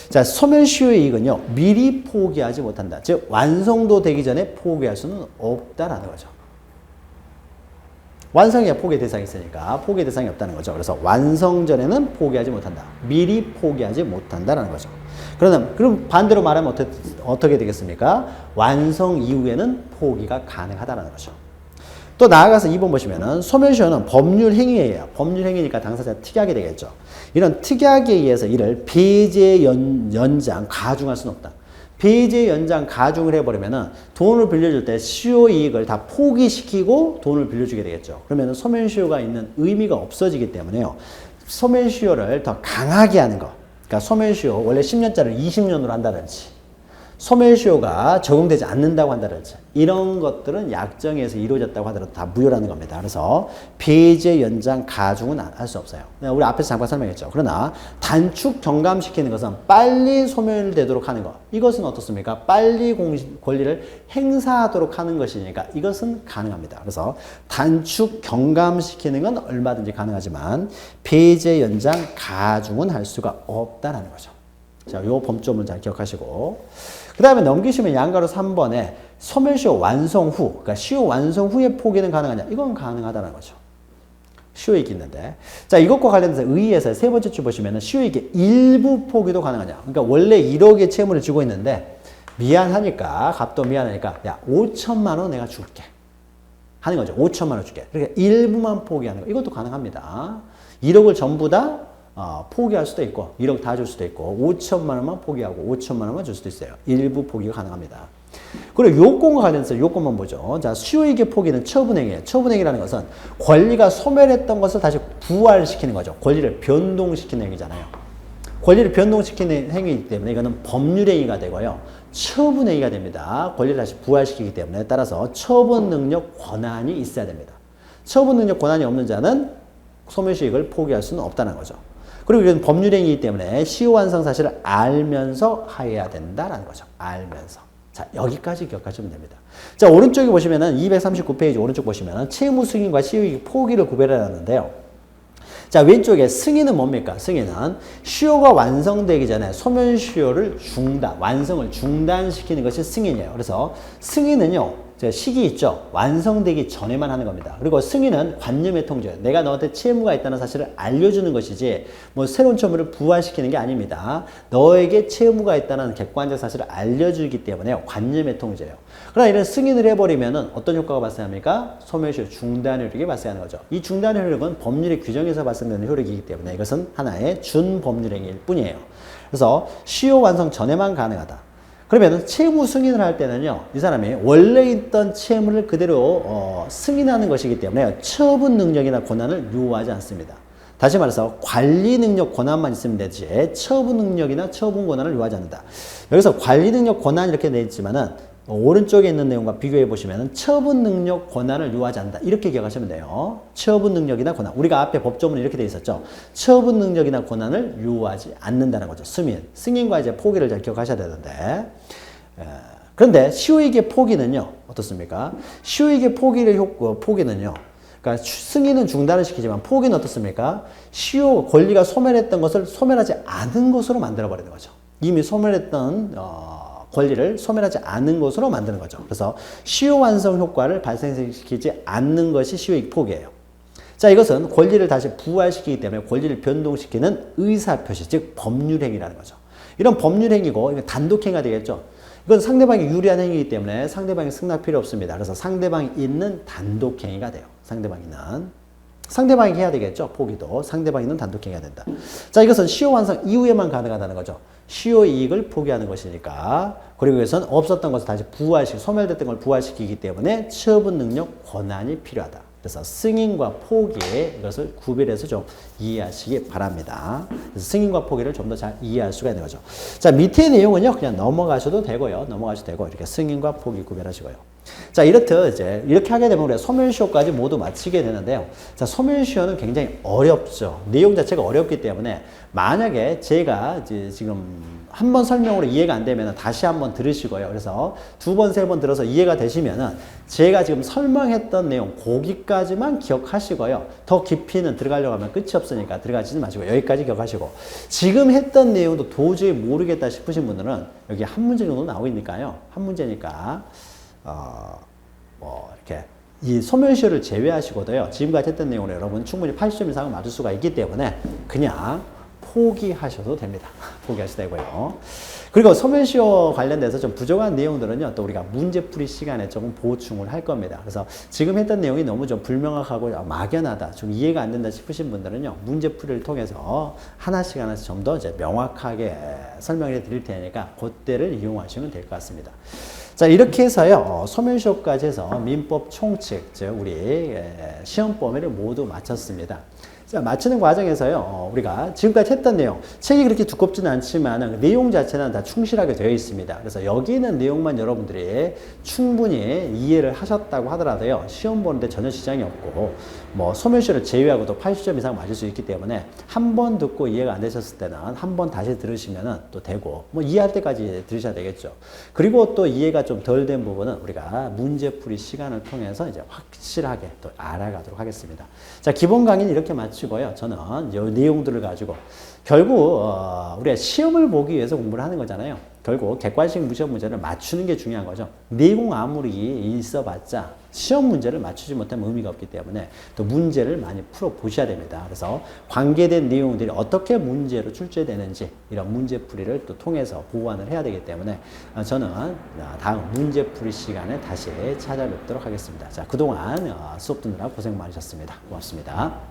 자, 소멸시효의 이익은요. 미리 포기하지 못한다. 즉 완성도 되기 전에 포기할 수는 없다라는 거죠. 완성이야 포기의 대상이 있으니까 포기의 대상이 없다는 거죠. 그래서 완성 전에는 포기하지 못한다. 미리 포기하지 못한다라는 거죠. 그럼 반대로 말하면 어떻게 되겠습니까? 완성 이후에는 포기가 가능하다는 거죠. 또 나아가서 2번 보시면은 소멸시효는 법률 행위예요. 법률 행위니까 당사자가 특이하게 되겠죠. 이런 특이하게 의해서 이를 배제 연장 가중할 수는 없다. 배제 연장 가중을 해버리면은 돈을 빌려줄 때 시효 이익을 다 포기시키고 돈을 빌려주게 되겠죠. 그러면은 소멸시효가 있는 의미가 없어지기 때문에요. 소멸시효를 더 강하게 하는 거. 그러니까 소멸시효 원래 10년짜리를 20년으로 한다든지 소멸시효가 적용되지 않는다고 한다든지 이런 것들은 약정에서 이루어졌다고 하더라도 다 무효라는 겁니다. 그래서 배제 연장 가중은 할 수 없어요. 우리 앞에서 잠깐 설명했죠. 그러나 단축 경감시키는 것은 빨리 소멸되도록 하는 것. 이것은 어떻습니까? 빨리 권리를 행사하도록 하는 것이니까 이것은 가능합니다. 그래서 단축 경감시키는 건 얼마든지 가능하지만 배제 연장 가중은 할 수가 없다는 거죠. 자, 요 범점을 잘 기억하시고 그 다음에 넘기시면 양가로 3번에 소멸시효 완성 후, 그러니까 시효 완성 후에 포기는 가능하냐? 이건 가능하다는 거죠. 시효이익이 있는데 자, 이것과 관련해서 의의에서 세 번째 줄 보시면 시효이익의 일부 포기도 가능하냐? 그러니까 원래 1억의 채무를 지고 있는데 미안하니까 값도 미안하니까 야 5천만 원 내가 줄게. 하는 거죠. 5천만 원 줄게. 그러니까 일부만 포기하는 거. 이것도 가능합니다. 1억을 전부 다 포기할 수도 있고 1억 다 줄 수도 있고 5천만 원만 포기하고 5천만 원만 줄 수도 있어요. 일부 포기가 가능합니다. 그리고 요건과 관련해서 요건만 보죠. 자, 수요이익의 포기는 처분행위예요. 처분행위라는 것은 권리가 소멸했던 것을 다시 부활시키는 거죠. 권리를 변동시키는 행위잖아요. 권리를 변동시키는 행위이기 때문에 이거는 법률행위가 되고요. 처분행위가 됩니다. 권리를 다시 부활시키기 때문에 따라서 처분능력 권한이 있어야 됩니다. 처분능력 권한이 없는 자는 소멸시효익을 포기할 수는 없다는 거죠. 그리고 이건 법률행위이기 때문에 시효 완성 사실을 알면서 하여야 된다라는 거죠. 알면서. 자, 여기까지 기억하시면 됩니다. 자, 오른쪽에 보시면은 239페이지 오른쪽 보시면은 채무 승인과 시효이익 포기를 구별해놨는데요. 자, 왼쪽에 승인은 뭡니까? 승인은 시효가 완성되기 전에 소멸시효를 완성을 중단시키는 것이 승인이에요. 그래서 승인은요, 시기 있죠. 완성되기 전에만 하는 겁니다. 그리고 승인은 관념의 통제. 내가 너한테 채무가 있다는 사실을 알려주는 것이지 뭐 새로운 채무를 부활시키는 게 아닙니다. 너에게 채무가 있다는 객관적 사실을 알려주기 때문에 관념의 통제예요. 그러나 이런 승인을 해버리면 어떤 효과가 발생합니까? 소멸시효 중단 효력이 발생하는 거죠. 이 중단 효력은 법률의 규정에서 발생되는 효력이기 때문에 이것은 하나의 준법률행위일 뿐이에요. 그래서 시효 완성 전에만 가능하다. 그러면 채무 승인을 할 때는요, 이 사람이 원래 있던 채무를 그대로 승인하는 것이기 때문에 처분 능력이나 권한을 요구하지 않습니다. 다시 말해서 관리 능력 권한만 있으면 되지 처분 능력이나 처분 권한을 요구하지 않는다. 여기서 관리 능력 권한 이렇게 되어 있지만은 오른쪽에 있는 내용과 비교해 보시면 처분 능력 권한을 요구하지 않는다. 이렇게 기억하시면 돼요. 처분 능력이나 권한. 우리가 앞에 법조문에 이렇게 되어 있었죠. 처분 능력이나 권한을 요구하지 않는다는 거죠. 승인과 이제 포기를 잘 기억하셔야 되는데. 그런데 시효이익의 포기는요. 어떻습니까? 시효이익의 포기는요. 그러니까 승인은 중단을 시키지만 포기는 어떻습니까? 시효 권리가 소멸했던 것을 소멸하지 않은 것으로 만들어 버리는 거죠. 이미 소멸했던 권리를 소멸하지 않은 것으로 만드는 거죠. 그래서 시효 완성 효과를 발생시키지 않는 것이 시효이익 포기예요. 자, 이것은 권리를 다시 부활시키기 때문에 권리를 변동시키는 의사표시, 즉 법률행위라는 거죠. 이런 법률행위고 이건 단독행위가 되겠죠. 이건 상대방이 유리한 행위이기 때문에 상대방이 승낙 필요 없습니다. 그래서 상대방이 있는 단독행위가 돼요. 상대방이 해야 되겠죠. 포기도. 상대방이 있는 단독행위가 된다. 자, 이것은 시효 완성 이후에만 가능하다는 거죠. 시효 이익을 포기하는 것이니까. 그리고 이것은 없었던 것을 다시 소멸됐던 걸 부활시키기 때문에 처분 능력 권한이 필요하다. 그래서 승인과 포기에 이것을 구별해서 좀 이해하시기 바랍니다. 그래서 승인과 포기를 좀 더 잘 이해할 수가 있는 거죠. 자, 밑에 내용은요, 그냥 넘어가셔도 되고요. 이렇게 승인과 포기 구별하시고요. 자, 이렇듯 이제 이렇게 하게 되면 우리가 소멸시효까지 모두 마치게 되는데요. 자, 소멸시효는 굉장히 어렵죠. 내용 자체가 어렵기 때문에 만약에 제가 이제 지금 한 번 설명으로 이해가 안 되면 다시 한번 들으시고요. 그래서 두 번, 세 번 들어서 이해가 되시면은 제가 지금 설명했던 내용 거기까지만 기억하시고요. 더 깊이는 들어가려고 하면 끝이 없으니까 들어가지 마시고 여기까지 기억하시고 지금 했던 내용도 도저히 모르겠다 싶으신 분들은 여기 한 문제 정도 나오니까요. 한 문제니까 이렇게 이 소멸시효를 제외하시고도요. 지금까지 했던 내용으로 여러분 충분히 80점 이상을 맞을 수가 있기 때문에 그냥 포기하셔도 됩니다. 포기하셔도 되고요. 그리고 소멸시효 관련돼서 좀 부족한 내용들은요, 또 우리가 문제풀이 시간에 조금 보충을 할 겁니다. 그래서 지금 했던 내용이 너무 좀 불명확하고 막연하다, 좀 이해가 안 된다 싶으신 분들은요, 문제풀이를 통해서 하나씩 좀 더 이제 명확하게 설명해 드릴 테니까 그때를 이용하시면 될 것 같습니다. 자, 이렇게 해서요, 소멸시효까지 해서 민법 총칙, 즉 우리 시험 범위를 모두 마쳤습니다. 자, 마치는 과정에서요, 우리가 지금까지 했던 내용, 책이 그렇게 두껍지는 않지만 내용 자체는 다 충실하게 되어 있습니다. 그래서 여기 있는 내용만 여러분들이 충분히 이해를 하셨다고 하더라도요, 시험 보는데 전혀 지장이 없고, 뭐 소멸시효를 제외하고도 80점 이상 맞을 수 있기 때문에 한 번 듣고 이해가 안 되셨을 때는 한 번 다시 들으시면 또 되고, 뭐 이해할 때까지 들으셔야 되겠죠. 그리고 또 이해가 좀 덜 된 부분은 우리가 문제풀이 시간을 통해서 이제 확실하게 또 알아가도록 하겠습니다. 자, 기본 강의는 이렇게 마치고요. 저는 이 내용들을 가지고 결국 우리가 시험을 보기 위해서 공부를 하는 거잖아요. 결국 객관식 무시험 문제를 맞추는 게 중요한 거죠. 내용 아무리 있어봤자 시험 문제를 맞추지 못하면 의미가 없기 때문에 또 문제를 많이 풀어보셔야 됩니다. 그래서 관계된 내용들이 어떻게 문제로 출제되는지 이런 문제풀이를 또 통해서 보완을 해야 되기 때문에 저는 다음 문제풀이 시간에 다시 찾아뵙도록 하겠습니다. 자, 그동안 수업 듣느라 고생 많으셨습니다. 고맙습니다.